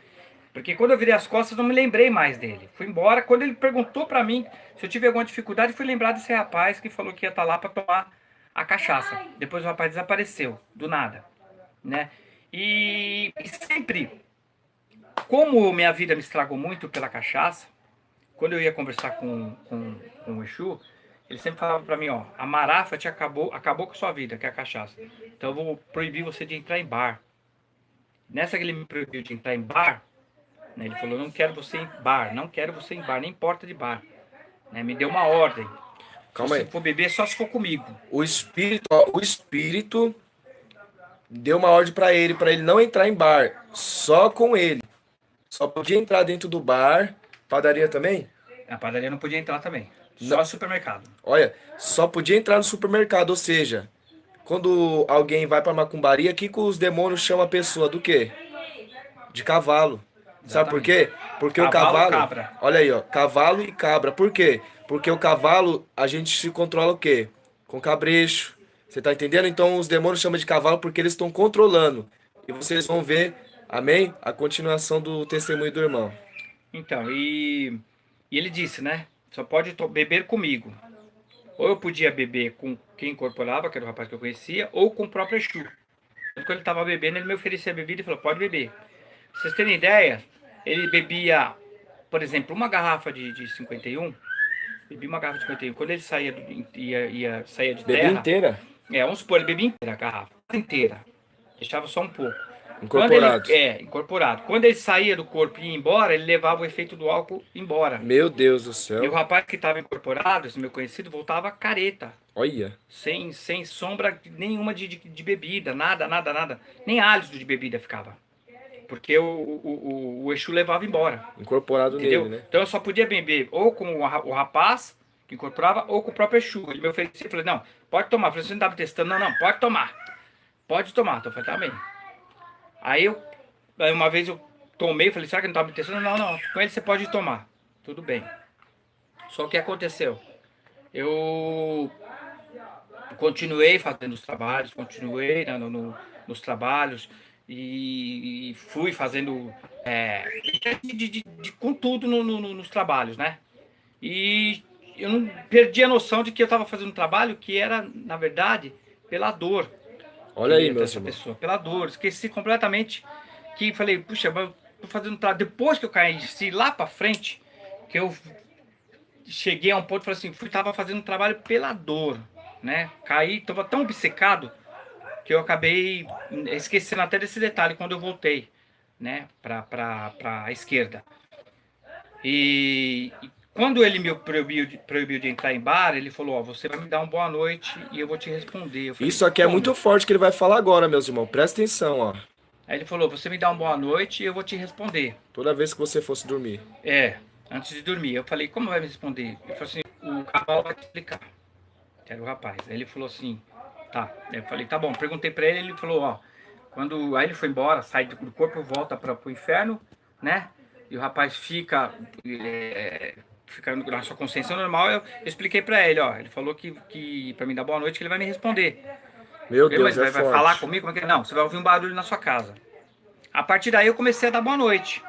Speaker 2: Porque quando eu virei as costas, não me lembrei mais dele. Fui embora. Quando ele perguntou pra mim se eu tive alguma dificuldade, fui lembrar desse rapaz que falou que ia estar lá pra tomar a cachaça. Depois o rapaz desapareceu, do nada, né? E sempre, como minha vida me estragou muito pela cachaça, quando eu ia conversar com o Exu, ele sempre falava pra mim, ó, a Marafa acabou com a sua vida, que é a cachaça. Então eu vou proibir você de entrar em bar. Nessa que ele me proibiu de entrar em bar, né, ele falou, não quero você em bar, nem porta de bar. Né, me deu uma ordem.
Speaker 1: Calma
Speaker 2: Se
Speaker 1: aí.
Speaker 2: você for beber, só se for comigo.
Speaker 1: O espírito deu uma ordem para ele não entrar em bar, só com ele. Só podia entrar dentro do bar, padaria também?
Speaker 2: A padaria não podia entrar também. Só supermercado.
Speaker 1: Olha, só podia entrar no supermercado, ou seja, quando alguém vai para macumbaria, que os demônios chamam a pessoa do quê? De cavalo. Sabe por quê? Porque o
Speaker 2: Cavalo,
Speaker 1: cavalo,
Speaker 2: cabra.
Speaker 1: olha aí, ó, cavalo e cabra. Por quê? Porque o cavalo a gente se controla o quê? Com cabrecho. Você tá entendendo? Então os demônios chamam de cavalo porque eles estão controlando. E vocês vão ver, amém? A continuação do testemunho do irmão.
Speaker 2: Então, e ele disse, né? Só pode beber comigo. Ou eu podia beber com quem incorporava, que era o rapaz que eu conhecia, ou com o próprio Exu. Quando ele estava bebendo, ele me oferecia a bebida e falou, pode beber. Pra vocês terem ideia, ele bebia, por exemplo, uma garrafa de 51, bebia uma garrafa de 51, quando ele saía, saía de
Speaker 1: Bebia
Speaker 2: terra,
Speaker 1: inteira?
Speaker 2: vamos supor, ele bebia inteira a garrafa, inteira, deixava só um pouco.
Speaker 1: Incorporado.
Speaker 2: Incorporado. Quando ele saía do corpo e ia embora, ele levava o efeito do álcool embora.
Speaker 1: Meu Deus do
Speaker 2: E o
Speaker 1: céu.
Speaker 2: rapaz que estava incorporado, esse meu conhecido, voltava careta.
Speaker 1: Olha.
Speaker 2: Sem sombra nenhuma de bebida, nada. Nem hálito de bebida ficava. Porque o Exu levava embora.
Speaker 1: Incorporado
Speaker 2: Entendeu?
Speaker 1: nele, né?
Speaker 2: Então eu só podia beber ou com o rapaz que incorporava ou com o próprio Exu. Ele me oferecia, eu falei, não, pode tomar. Eu falei, você não estava testando? Não, pode tomar. pode tomar. Então eu falei, tá bem. Aí uma vez eu tomei, falei, será que não tá me testando? Não, não, com ele você pode tomar. Tudo bem. Só que o que aconteceu? Eu continuei fazendo os trabalhos, continuei nos trabalhos e fui fazendo com tudo nos trabalhos, né? E eu não perdi a noção de que eu estava fazendo um trabalho que era, na verdade, pela dor
Speaker 1: Olha aí,
Speaker 2: que
Speaker 1: meus
Speaker 2: dessa
Speaker 1: irmãos.
Speaker 2: pessoa, pela dor. Esqueci completamente que falei, puxa, mas eu tô fazendo um trabalho. Depois que eu caí lá para frente, que eu cheguei a um ponto e falei assim, tava fazendo um trabalho pela dor, né? Caí, tava tão obcecado que eu acabei esquecendo até desse detalhe quando eu voltei, né, para a esquerda. E quando ele me proibiu de entrar em bar, ele falou, ó, você vai me dar uma boa noite e eu vou te responder. Eu falei,
Speaker 1: Isso aqui é muito
Speaker 2: como?
Speaker 1: forte que ele vai falar agora, meus irmãos. Presta atenção, ó.
Speaker 2: Aí ele falou, você me dá uma boa noite e eu vou te responder.
Speaker 1: Toda vez que você fosse dormir.
Speaker 2: Antes de dormir. Eu falei, como vai me responder? Ele falou assim, o cavalo vai te explicar. Era o rapaz. Aí ele falou assim, tá. Aí eu falei, tá bom. Perguntei pra ele, ele falou, ó, aí ele foi embora, sai do corpo, volta pro inferno, né? E o rapaz fica na sua consciência normal. Eu expliquei pra ele, ó, ele falou que pra me dar boa noite, que ele vai me responder.
Speaker 1: Meu
Speaker 2: Ele
Speaker 1: Deus, é
Speaker 2: vai falar
Speaker 1: forte.
Speaker 2: comigo? Como é que é? Não, você vai ouvir um barulho na sua casa. A partir daí eu comecei a dar boa noite.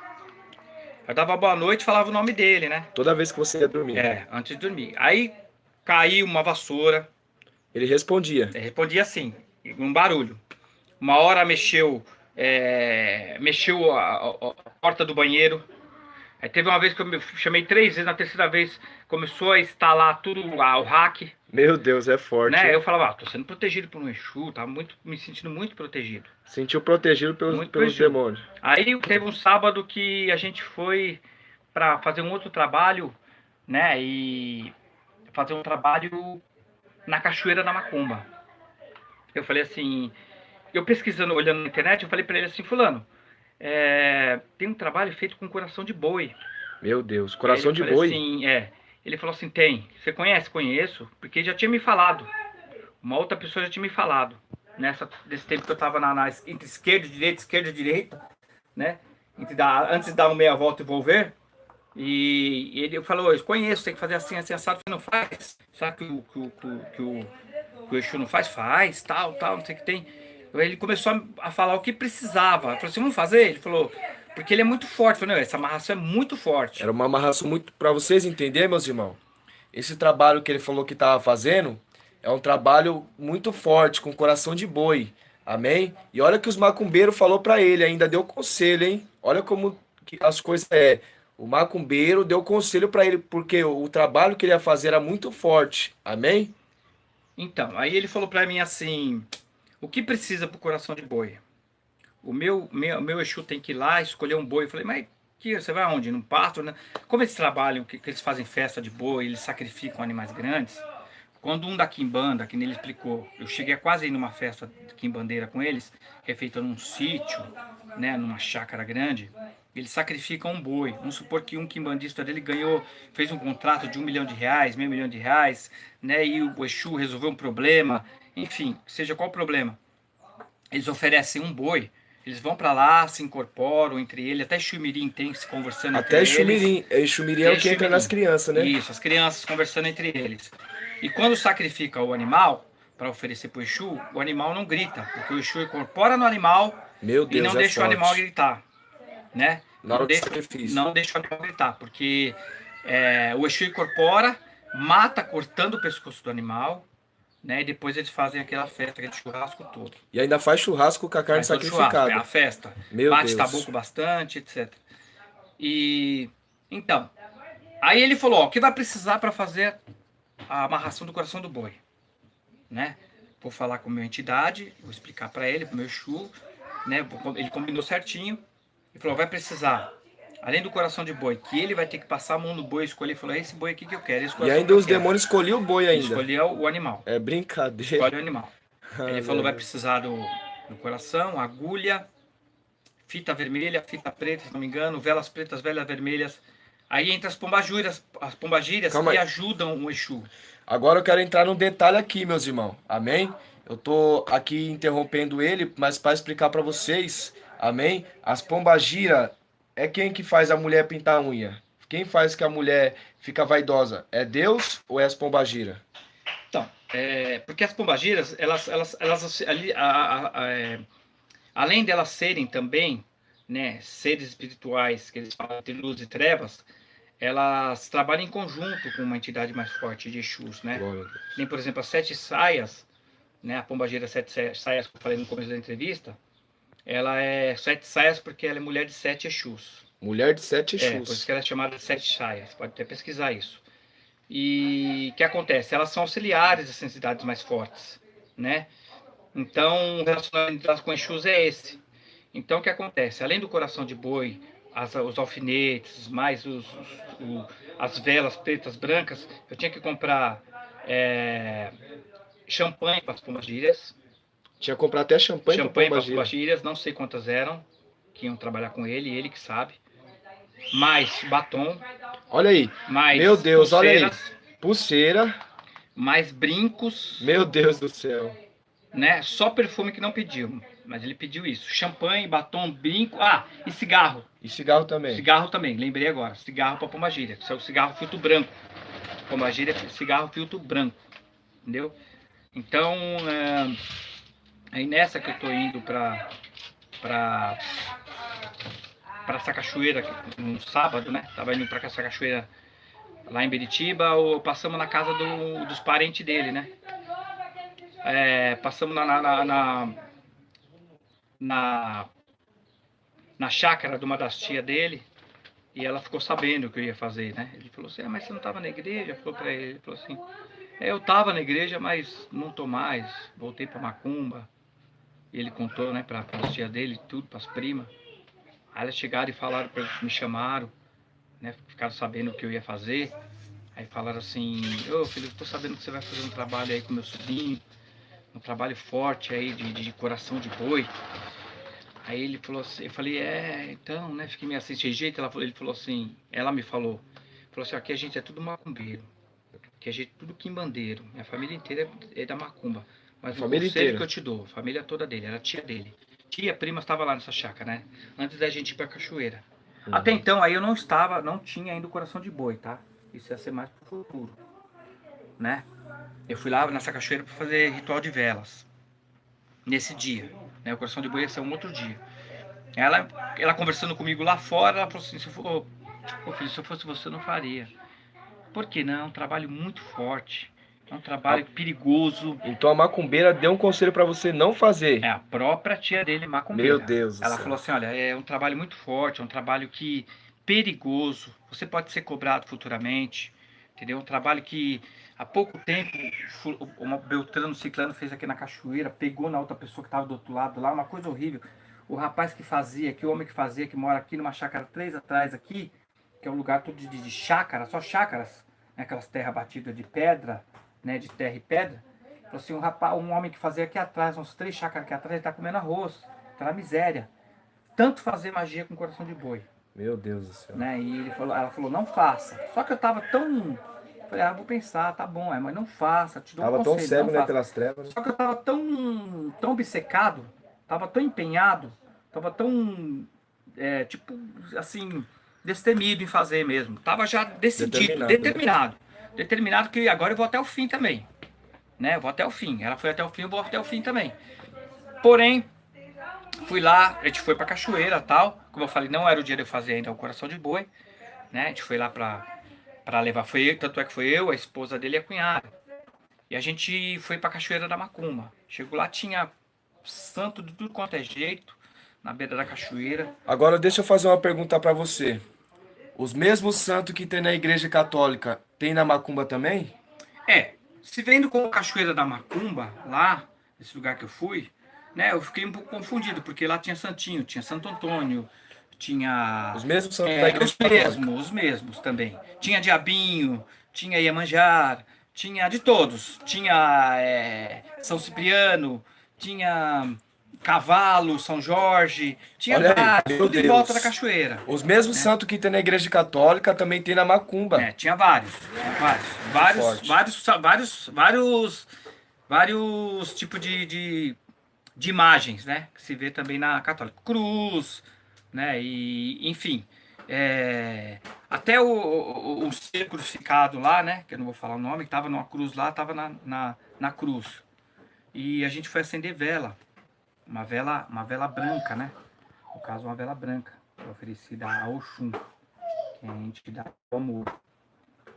Speaker 2: Eu dava boa noite e falava o nome dele, né?
Speaker 1: Toda vez que você ia dormir.
Speaker 2: Antes de dormir. Aí caiu uma vassoura.
Speaker 1: Ele respondia.
Speaker 2: Respondia assim, um barulho. Uma hora mexeu a porta do banheiro. Aí teve uma vez que eu me chamei 3 vezes, na terceira vez começou a instalar tudo o hack.
Speaker 1: Meu Deus, é forte.
Speaker 2: Né?
Speaker 1: Hein?
Speaker 2: Eu falava, tô sendo protegido por um Exu, tava me sentindo muito protegido.
Speaker 1: Sentiu protegido pelos demônios.
Speaker 2: Aí teve um sábado que a gente foi para fazer um outro trabalho, né? E fazer um trabalho na Cachoeira da Macumba. Eu falei assim, eu pesquisando, olhando na internet, eu falei para ele assim, fulano, tem um trabalho feito com coração de boi.
Speaker 1: Meu Deus, coração de boi?
Speaker 2: Assim, ele falou assim, tem. Você conhece? Conheço, porque já tinha me falado. Uma outra pessoa já tinha me falado. Desse tempo que eu tava entre esquerda e direita, né? Antes de dar uma meia volta e volver. E ele falou, eu conheço, tem que fazer assim, assim, assado. Não faz. Sabe que o Exu não faz? Faz, tal, não sei o que tem. Ele começou a falar o que precisava. Eu falei assim, vamos fazer? Ele falou, porque ele é muito forte. Eu falei, não, essa amarração é muito forte.
Speaker 1: Era uma amarração muito... Pra vocês entenderem, meus irmãos, esse trabalho que ele falou que estava fazendo é um trabalho muito forte, com coração de boi. Amém? E olha que os macumbeiros falou para ele, ainda deu conselho, hein? Olha como que as coisas é. O macumbeiro deu conselho para ele, porque o trabalho que ele ia fazer era muito forte. Amém?
Speaker 2: Então, aí ele falou para mim assim, o que precisa pro coração de boi? O meu Exu tem que ir lá escolher um boi. Eu falei, mas você vai aonde? Num pasto? Né? Como eles trabalham, que eles fazem festa de boi, eles sacrificam animais grandes. Quando um da Quimbanda, que ele explicou, eu cheguei a quase ir numa festa de quimbandeira com eles, que é feita num sítio, né, numa chácara grande, eles sacrificam um boi. Vamos supor que um quimbandista dele fez um contrato de R$ 1 milhão, meio milhão de reais, né, e o Exu resolveu um problema, enfim, seja qual o problema. Eles oferecem um boi, eles vão para lá, se incorporam entre eles, até Xumirim tem se conversando entre eles.
Speaker 1: Até Xumirim é o que entra nas crianças, né?
Speaker 2: Isso, as crianças conversando entre eles. E quando sacrifica o animal, para oferecer para o Exu, o animal não grita, porque o Exu incorpora no animal e não deixa o animal gritar. Né?
Speaker 1: Na hora do sacrifício.
Speaker 2: Não deixa o animal gritar, porque o Exu incorpora, mata cortando o pescoço do animal, né? E depois eles fazem aquela festa, aquele churrasco todo.
Speaker 1: E ainda faz churrasco com a carne sacrificada.
Speaker 2: É a festa.
Speaker 1: Meu
Speaker 2: Bate
Speaker 1: Deus.
Speaker 2: tabuco bastante, etc. E então, aí ele falou, ó, o que vai precisar para fazer a amarração do coração do boi, né? Vou falar com a minha entidade, vou explicar para ele, pro meu Exu, né? Ele combinou certinho e falou, vai precisar, além do coração de boi, que ele vai ter que passar a mão no boi, escolher, falou, é esse boi aqui que eu quero, esse
Speaker 1: E ainda os demônios escolhiam o boi ainda.
Speaker 2: Escolheu o animal.
Speaker 1: É brincadeira.
Speaker 2: Escolhe o animal. Ele falou, vai precisar do coração, agulha, fita vermelha, fita preta, se não me engano, velas pretas, velas vermelhas. Aí entra as pombagírias que ajudam o Exu.
Speaker 1: Agora eu quero entrar num detalhe aqui, meus irmãos. Amém? Eu tô aqui interrompendo ele, mas para explicar para vocês, amém? As pombagira é quem que faz a mulher pintar a unha? Quem faz que a mulher fica vaidosa? É Deus ou é as pombagira?
Speaker 2: Então, porque as pombagiras, elas ali, além de elas serem também, né, seres espirituais, que eles falam de luz e trevas, elas trabalham em conjunto com uma entidade mais forte de Exus, né?
Speaker 1: Glória a Deus.
Speaker 2: Nem, por exemplo, as sete saias, né, a pombagira sete saias que eu falei no começo da entrevista, ela é sete saias porque ela é mulher de sete Exus.
Speaker 1: Mulher de sete
Speaker 2: Por isso
Speaker 1: Exus.
Speaker 2: que ela é chamada de sete saias, pode até pesquisar isso. E o que acontece? Elas são auxiliares das entidades mais fortes, né? Então, o relacionamento delas com Exus é esse. Então, o que acontece? Além do coração de boi, os alfinetes, mais as velas pretas, brancas, eu tinha que comprar champanhe para as pombagiras.
Speaker 1: Tinha que comprar até champanhe para
Speaker 2: Champanhe para as
Speaker 1: pombagira.
Speaker 2: pombagiras, não sei quantas eram, que iam trabalhar com ele que sabe. Mais batom,
Speaker 1: Olha aí.
Speaker 2: mais
Speaker 1: Meu Deus, olha aí.
Speaker 2: pulseiras,
Speaker 1: Pulseira.
Speaker 2: mais brincos,
Speaker 1: Meu Deus do céu.
Speaker 2: né? Só perfume que não pediu, mas ele pediu isso. Champanhe, batom, brinco, e cigarro.
Speaker 1: E cigarro também.
Speaker 2: Cigarro também, lembrei agora. Cigarro para pombagira, que é o cigarro filtro branco. Pombagira é cigarro filtro branco, entendeu? Então, aí nessa que eu tô indo para essa cachoeira no sábado, né? Tava indo para essa cachoeira lá em Beritiba, passamos na casa dos parentes dele, né? Passamos na chácara de uma das tias dele e ela ficou sabendo o que eu ia fazer, né? Ele falou assim, mas você não estava na igreja? Falou para ele, falou assim, eu estava na igreja, mas não tô mais, voltei para Macumba. E ele contou, né, para as tias dele, tudo, para as primas. Aí elas chegaram e falaram, me chamaram, né, ficaram sabendo o que eu ia fazer. Aí falaram assim, filho, eu tô sabendo que você vai fazer um trabalho aí com meu sobrinho, um trabalho forte aí de coração de boi. Aí ele falou assim, eu falei, então, né, fiquei meio assim, de jeito. Ele falou assim, ela me falou assim, aqui a gente é tudo macumbeiro, aqui a gente é tudo quimbandeiro, minha família inteira é da macumba. Mas o conselho que eu te dou, a família toda dele, era a tia dele. Tia, prima, estava lá nessa chácara, né? Antes da gente ir pra cachoeira. Até então, aí eu não tinha ainda o coração de boi, tá? Isso ia ser mais pro futuro, né? Eu fui lá nessa cachoeira para fazer ritual de velas. Nesse dia, né? O coração de boi ia ser um outro dia. Ela conversando comigo lá fora, ela falou assim, filho, se eu fosse você, eu não faria. Por que não? É um trabalho muito forte. É um trabalho perigoso.
Speaker 1: Então a macumbeira deu um conselho para você não fazer.
Speaker 2: É a própria tia dele, macumbeira.
Speaker 1: Meu Deus do
Speaker 2: Ela
Speaker 1: céu.
Speaker 2: falou assim, olha, é um trabalho muito forte, é um trabalho que perigoso. Você pode ser cobrado futuramente, entendeu? Um trabalho que há pouco tempo o Beltrano Ciclano fez aqui na cachoeira, pegou na outra pessoa que estava do outro lado lá, uma coisa horrível. O rapaz que fazia, que o homem que fazia, que mora aqui numa chácara 3 atrás aqui, que é um lugar todo de chácara, só chácaras, né? Aquelas terras batidas de pedra, né, de terra e pedra. Falou assim, um homem que fazia aqui atrás, uns 3 chácaras aqui atrás, ele tá comendo arroz, tá na miséria. Tanto fazer magia com coração de boi.
Speaker 1: Meu Deus do céu.
Speaker 2: Né? E ela falou, não faça. Só que eu tava tão... Falei, vou pensar, tá bom, mas não faça, te dou um conselho.
Speaker 1: Tava tão cego, né, pelas trevas.
Speaker 2: Só que eu tava tão obcecado, tava tão empenhado, tava tão, tipo, assim, destemido em fazer mesmo. Tava já decidido, determinado que agora eu vou até o fim também. Né? Eu vou até o fim. Ela foi até o fim, eu vou até o fim também. Porém, fui lá, a gente foi pra cachoeira e tal. Como eu falei, não era o dia de eu fazer ainda o coração de boi. Né? A gente foi lá pra levar, tanto é que foi eu, a esposa dele e a cunhada. E a gente foi pra cachoeira da Macumba. Chegou lá, tinha santo de tudo quanto é jeito, na beira da cachoeira.
Speaker 1: Agora deixa eu fazer uma pergunta pra você. Os mesmos santos que tem na igreja católica, tem na Macumba também?
Speaker 2: Se vendo como Cachoeira da Macumba, lá, esse lugar que eu fui, né, eu fiquei um pouco confundido, porque lá tinha santinho, tinha Santo Antônio, tinha...
Speaker 1: Os mesmos santos da igreja católica?
Speaker 2: Os mesmos também. Tinha Diabinho, tinha Iemanjar, tinha de todos. Tinha São Cipriano, tinha Cavalo, São Jorge, tinha vários, tudo em volta da cachoeira.
Speaker 1: Os mesmos santos que tem na igreja católica também tem na Macumba.
Speaker 2: Tinha vários vários tipos de imagens, né? Que se vê também na católica. Cruz, né? E, enfim, até o ser crucificado lá, né? Que eu não vou falar o nome, que estava numa cruz lá, estava na cruz. E a gente foi acender vela. Uma vela branca, né? No caso, uma vela branca, oferecida a Oxum, que é a entidade do amor.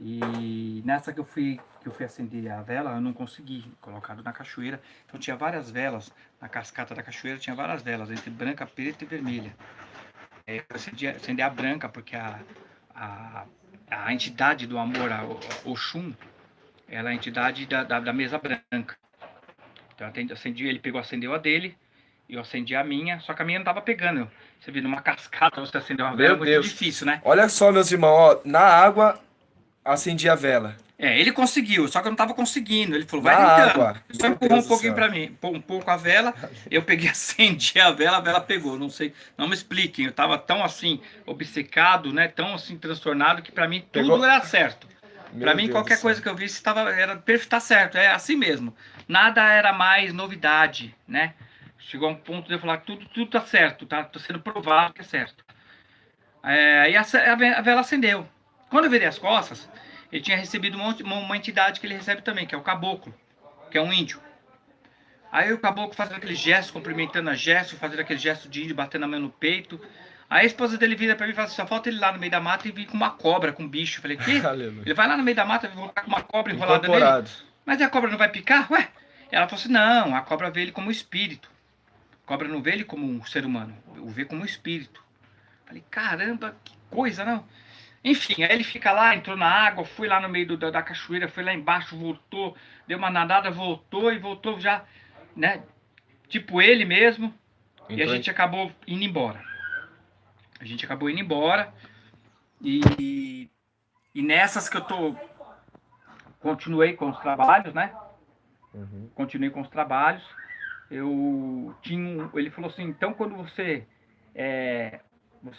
Speaker 2: E nessa que eu fui acender a vela, eu não consegui, colocado na cachoeira. Então tinha várias velas, na cascata da cachoeira tinha várias velas, entre branca, preta e vermelha. Eu acendi a branca porque a entidade do amor, a Oxum, ela é a entidade da mesa branca. Então eu acendi, ele pegou, acendeu a dele, eu acendi a minha, só que a minha não tava pegando. Você viu, numa cascata você acender uma vela
Speaker 1: Meu
Speaker 2: é muito
Speaker 1: Deus.
Speaker 2: difícil, né?
Speaker 1: Olha só, meus irmãos, ó, na água acendi a vela.
Speaker 2: Ele conseguiu, só que eu não tava conseguindo. Ele falou,
Speaker 1: Na
Speaker 2: vai tentando.
Speaker 1: água.
Speaker 2: Ele só
Speaker 1: Meu
Speaker 2: empurrou
Speaker 1: Deus
Speaker 2: um
Speaker 1: do
Speaker 2: pouquinho
Speaker 1: céu.
Speaker 2: pra mim, um pouco a vela. Eu peguei, acendi a vela pegou. Não sei, não me expliquem. Eu tava tão assim, obcecado, né? Tão assim, transtornado, que pra mim
Speaker 1: Pegou?
Speaker 2: tudo era certo. Pra
Speaker 1: Meu
Speaker 2: mim,
Speaker 1: Deus
Speaker 2: qualquer
Speaker 1: do
Speaker 2: coisa
Speaker 1: céu.
Speaker 2: que eu visse era perfeito, tá certo, é assim mesmo. Nada era mais novidade, né? Chegou a um ponto de eu falar, tudo tá certo, tá sendo provado que é certo. E a vela acendeu. Quando eu virei as costas, ele tinha recebido uma entidade que ele recebe também, que é o caboclo, que é um índio. Aí o caboclo fazendo aquele gesto, cumprimentando a gesto, fazendo aquele gesto de índio, batendo a mão no peito. Aí a esposa dele vira pra mim e fala assim, só falta ele lá no meio da mata e vir com uma cobra, com um bicho. Eu falei, quê?
Speaker 1: Aleluia.
Speaker 2: Ele vai lá no meio da mata e voltar com uma cobra enrolada nele?
Speaker 1: Incorporado.
Speaker 2: Mas a cobra não vai picar? Ué? Ela falou assim, não, a cobra vê ele como espírito. A cobra não vê ele como um ser humano, o vê como um espírito. Eu falei, caramba, que coisa, não? Enfim, aí ele fica lá, entrou na água, foi lá no meio da cachoeira, foi lá embaixo, voltou, deu uma nadada, voltou e voltou já, né? Tipo ele mesmo. E a gente acabou indo embora. A gente acabou indo embora. E nessas que eu tô. Continuei com os trabalhos, né? Continuei com os trabalhos. Ele falou assim, então quando você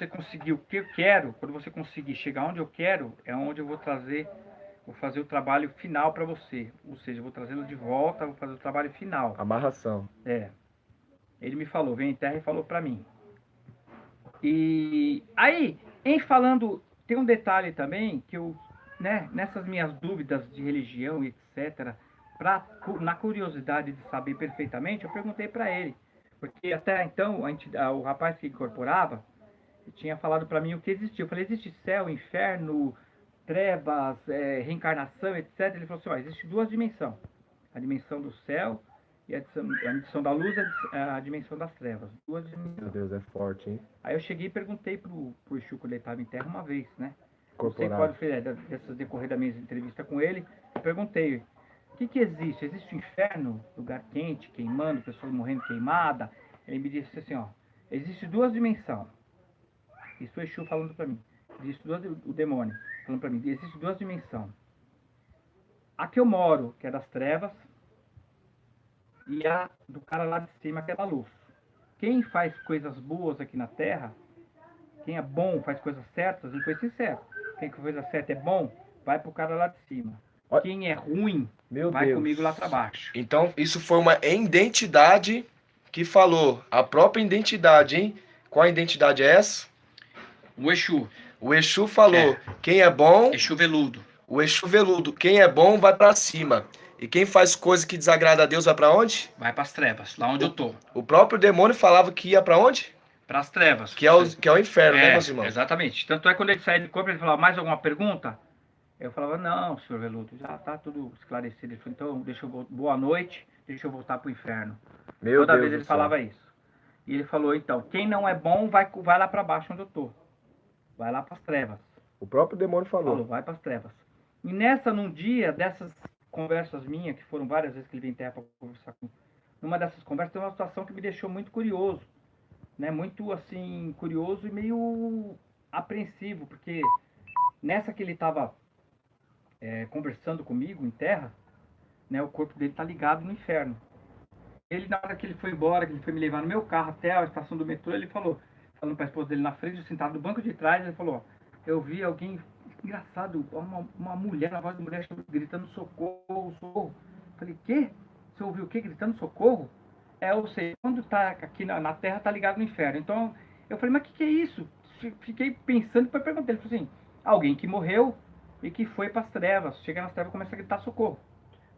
Speaker 2: conseguir o que eu quero, quando você conseguir chegar onde eu quero, é onde eu vou fazer o trabalho final para você. Ou seja, eu vou trazê-lo de volta, vou fazer o trabalho final.
Speaker 1: Amarração.
Speaker 2: Ele me falou, veio em terra e falou para mim. E aí, em falando, tem um detalhe também que eu, né, nessas minhas dúvidas de religião e etc, na curiosidade de saber perfeitamente, eu perguntei para ele, porque até então o rapaz que incorporava tinha falado para mim o que existia. Eu falei, existe céu, inferno, trevas, reencarnação, etc. Ele falou assim, ó, existe duas dimensões, a dimensão do céu e a dimensão da luz e a dimensão das trevas. Duas dimensões.
Speaker 1: Meu Deus, é forte, hein?
Speaker 2: Aí eu cheguei e perguntei pro Exu quando ele estava em terra uma vez, né? Não sei
Speaker 1: Incorporado.
Speaker 2: qual foi dessas decorrer da minha entrevista com ele. Eu perguntei, o que existe? Existe o inferno, lugar quente, queimando, pessoas morrendo queimada? Ele me disse assim, ó, existe duas dimensões. Isso o Exu falando para mim. Existe o demônio falando para mim. Existe duas dimensões. A que eu moro, que é das trevas, e a do cara lá de cima, que é da luz. Quem faz coisas boas aqui na Terra, quem é bom, faz coisas certas, não foi sincero. Quem faz coisa certa é bom, vai pro cara lá de cima. Quem é ruim, vai comigo lá para baixo.
Speaker 1: Então, isso foi uma identidade que falou. A própria identidade, hein? Qual identidade é essa?
Speaker 2: O Exu.
Speaker 1: O Exu falou, quem é bom...
Speaker 2: Exu veludo.
Speaker 1: O Exu veludo. Quem é bom vai para cima. E quem faz coisa que desagrada a Deus vai para onde?
Speaker 2: Vai para as trevas, lá onde eu tô.
Speaker 1: O próprio demônio falava que ia para onde?
Speaker 2: Para as trevas.
Speaker 1: Que é o inferno, né, meus irmãos?
Speaker 2: Exatamente. Tanto é que quando ele saía de corpo, ele falava, mais alguma pergunta? Eu falava, não, senhor Veludo, já tá tudo esclarecido. Ele falou, então, boa noite, deixa eu voltar pro inferno. Toda vez ele falava isso. E ele falou, então, quem não é bom, vai lá para baixo onde eu tô. Vai lá para as trevas.
Speaker 1: O próprio demônio falou.
Speaker 2: Vai para as trevas. E num dia dessas conversas minhas, que foram várias vezes que ele veio em terra para conversar com... Numa dessas conversas, tem uma situação que me deixou muito curioso. Né? Muito, assim, curioso e meio apreensivo. Porque nessa que ele estava conversando comigo em terra, né, o corpo dele tá ligado no inferno. Ele, na hora que ele foi embora, que ele foi me levar no meu carro até a estação do metrô, ele falou, falando para a esposa dele na frente, eu sentado no banco de trás, ele falou, eu vi alguém, engraçado, uma mulher, a voz da mulher gritando socorro, socorro. Falei, quê? Você ouviu o quê? Gritando socorro? Ou seja, quando tá aqui na terra, tá ligado no inferno. Então, eu falei, mas o que é isso? Fiquei pensando e perguntei. Ele falou assim, alguém que morreu e que foi para as trevas. Chega nas trevas e começa a gritar socorro.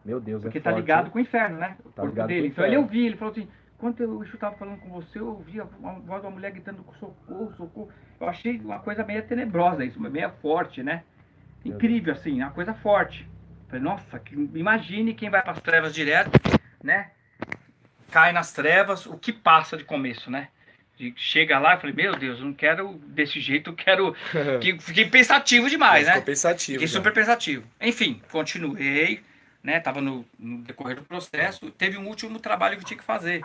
Speaker 1: Meu Deus,
Speaker 2: Porque
Speaker 1: é
Speaker 2: tá
Speaker 1: forte,
Speaker 2: ligado
Speaker 1: hein?
Speaker 2: com o inferno, né? O
Speaker 1: Tá
Speaker 2: corpo
Speaker 1: ligado com o
Speaker 2: dele. Então
Speaker 1: inferno.
Speaker 2: ele ouviu, ele falou assim, quando eu estava falando com você, eu ouvi a voz de uma mulher gritando socorro, socorro. Eu achei uma coisa meio tenebrosa isso, meio forte, né? Incrível, assim, uma coisa forte. Falei, nossa, imagine quem vai para as trevas direto, né? Cai nas trevas, o que passa de começo, né? Chega lá e falei, meu Deus, eu não quero desse jeito, eu quero. Fiquei pensativo demais,
Speaker 1: Ficou
Speaker 2: né?
Speaker 1: pensativo
Speaker 2: Fiquei
Speaker 1: já.
Speaker 2: super pensativo. Enfim, continuei, né? Tava no decorrer do processo. Teve um último trabalho que eu tinha que fazer.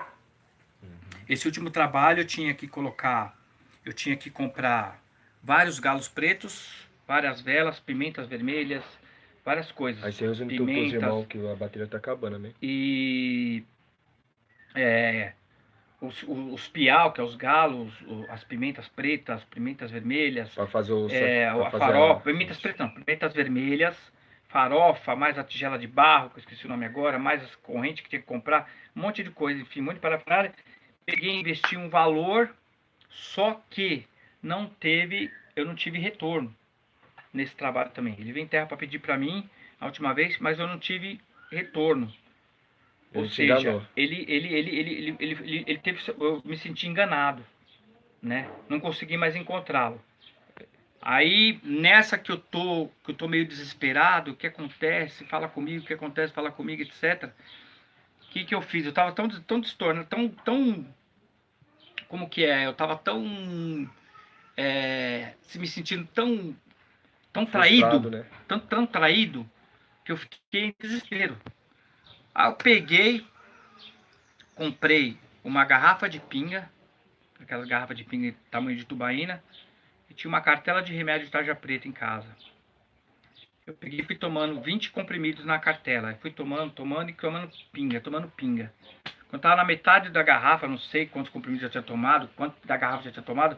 Speaker 2: Esse último trabalho eu tinha que comprar vários galos pretos, várias velas, pimentas vermelhas, várias coisas.
Speaker 1: Aí você resume tudo pros
Speaker 2: Pimentas
Speaker 1: irmãos que a bateria tá acabando, né?
Speaker 2: e os piau, que é os galos, as pimentas pretas, pimentas vermelhas,
Speaker 1: Pra fazer o... pra
Speaker 2: a
Speaker 1: fazer
Speaker 2: farofa,
Speaker 1: a...
Speaker 2: pimentas pretas não, pimentas vermelhas, farofa, mais a tigela de barro, que eu esqueci o nome agora, mais as correntes que tinha que comprar, um monte de coisa, enfim, um monte de parafernália. Peguei e investi um valor, só que eu não tive retorno nesse trabalho também. Ele veio em terra para pedir para mim a última vez, mas eu não tive retorno. Ou seja, ele teve, eu me senti enganado, né? Não consegui mais encontrá-lo. Aí, nessa que eu tô meio desesperado, o que acontece? Fala comigo, o que acontece? Fala comigo, etc. O que eu fiz? Eu tava tão distornado, como que é? Eu tava se me sentindo tão
Speaker 1: Frustrado,
Speaker 2: traído,
Speaker 1: né?
Speaker 2: tão traído, que eu fiquei em desespero. Aí eu peguei, comprei uma garrafa de pinga, aquelas garrafas de pinga tamanho de tubaína, e tinha uma cartela de remédio de tarja preta em casa. Eu peguei e fui tomando 20 comprimidos na cartela. Fui tomando e tomando pinga. Quando estava na metade da garrafa, não sei quantos comprimidos já tinha tomado, quanto da garrafa já tinha tomado,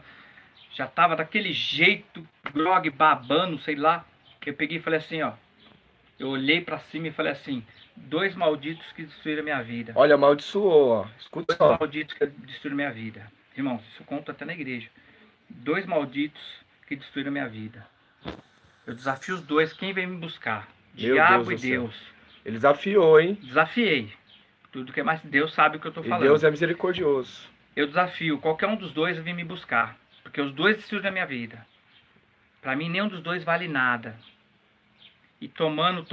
Speaker 2: já estava daquele jeito, grog, babando, sei lá. Eu peguei e falei assim, ó. Eu olhei para cima e falei assim, 2 malditos que destruíram a minha vida.
Speaker 1: Olha, amaldiçoou, ó. Escuta
Speaker 2: 2
Speaker 1: só.
Speaker 2: malditos que destruíram a minha vida. Irmãos, isso eu conto até na igreja. 2 malditos que destruíram a minha vida. Eu desafio os dois, quem vem me buscar?
Speaker 1: Meu
Speaker 2: Diabo e
Speaker 1: Deus do céu.
Speaker 2: Deus.
Speaker 1: Ele desafiou, hein?
Speaker 2: Desafiei. Tudo que é mais Deus sabe o que eu tô
Speaker 1: E
Speaker 2: falando.
Speaker 1: Deus é misericordioso.
Speaker 2: Eu desafio qualquer um dos dois a vir me buscar. Porque os dois destruíram a minha vida. Pra mim, nenhum dos dois vale nada. E tomando,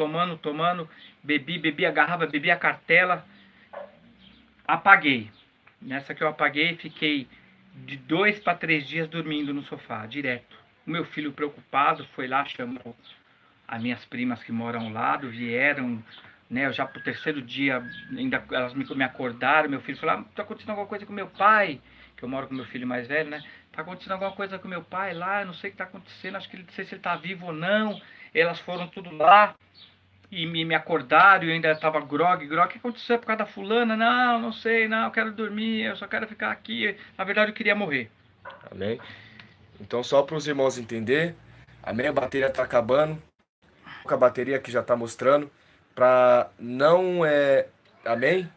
Speaker 2: bebi a garrafa, bebi a cartela, apaguei. Nessa que eu apaguei, fiquei de 2 para 3 dias dormindo no sofá, direto. O meu filho preocupado foi lá, chamou as minhas primas que moram ao lado, vieram, né, eu já pro 3º dia, ainda elas me acordaram, meu filho falou, tá acontecendo alguma coisa com meu pai, que eu moro com meu filho mais velho, né, tá acontecendo alguma coisa com meu pai lá, eu não sei o que tá acontecendo, acho que não sei se ele tá vivo ou não. Elas foram tudo lá e me acordaram e eu ainda tava grog, o que aconteceu por causa da fulana? Não sei, não, eu quero dormir, eu só quero ficar aqui, na verdade eu queria morrer.
Speaker 1: Amém? Então, só para os irmãos entender, amém? A bateria tá acabando. A bateria que já tá mostrando. Pra não amém?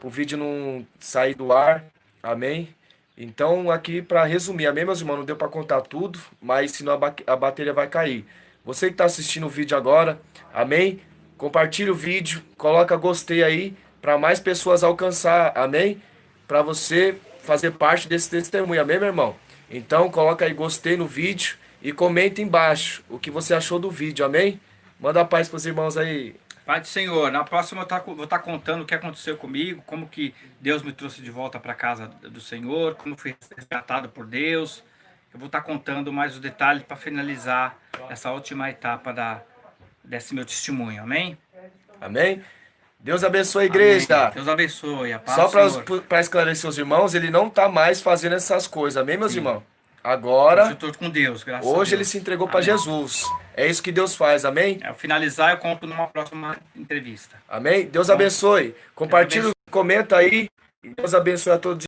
Speaker 1: O vídeo não sair do ar. Amém? Então, aqui para resumir, amém, meus irmãos? Não deu para contar tudo, mas senão a bateria vai cair. Você que está assistindo o vídeo agora, amém? Compartilhe o vídeo, coloca gostei aí para mais pessoas alcançar, amém? Para você fazer parte desse testemunho, amém, meu irmão? Então, coloca aí gostei no vídeo e comenta embaixo o que você achou do vídeo, amém? Manda a paz para os irmãos aí.
Speaker 2: Pai do Senhor, na próxima eu vou estar contando o que aconteceu comigo, como que Deus me trouxe de volta para casa do Senhor, como fui resgatado por Deus. Eu vou estar contando mais os detalhes para finalizar essa última etapa desse meu testemunho, amém?
Speaker 1: Amém? Deus abençoe a igreja.
Speaker 2: Amém. Deus abençoe, a paz
Speaker 1: Só
Speaker 2: do Senhor.
Speaker 1: para esclarecer os irmãos, ele não está mais fazendo essas coisas, amém, meus irmãos? Agora,
Speaker 2: eu estou com Deus, graças a
Speaker 1: hoje
Speaker 2: Deus.
Speaker 1: ele se entregou para Jesus. É isso que Deus faz, amém?
Speaker 2: Ao finalizar, eu conto numa próxima entrevista.
Speaker 1: Amém? Deus abençoe. Compartilha, comenta aí. Deus abençoe a todos.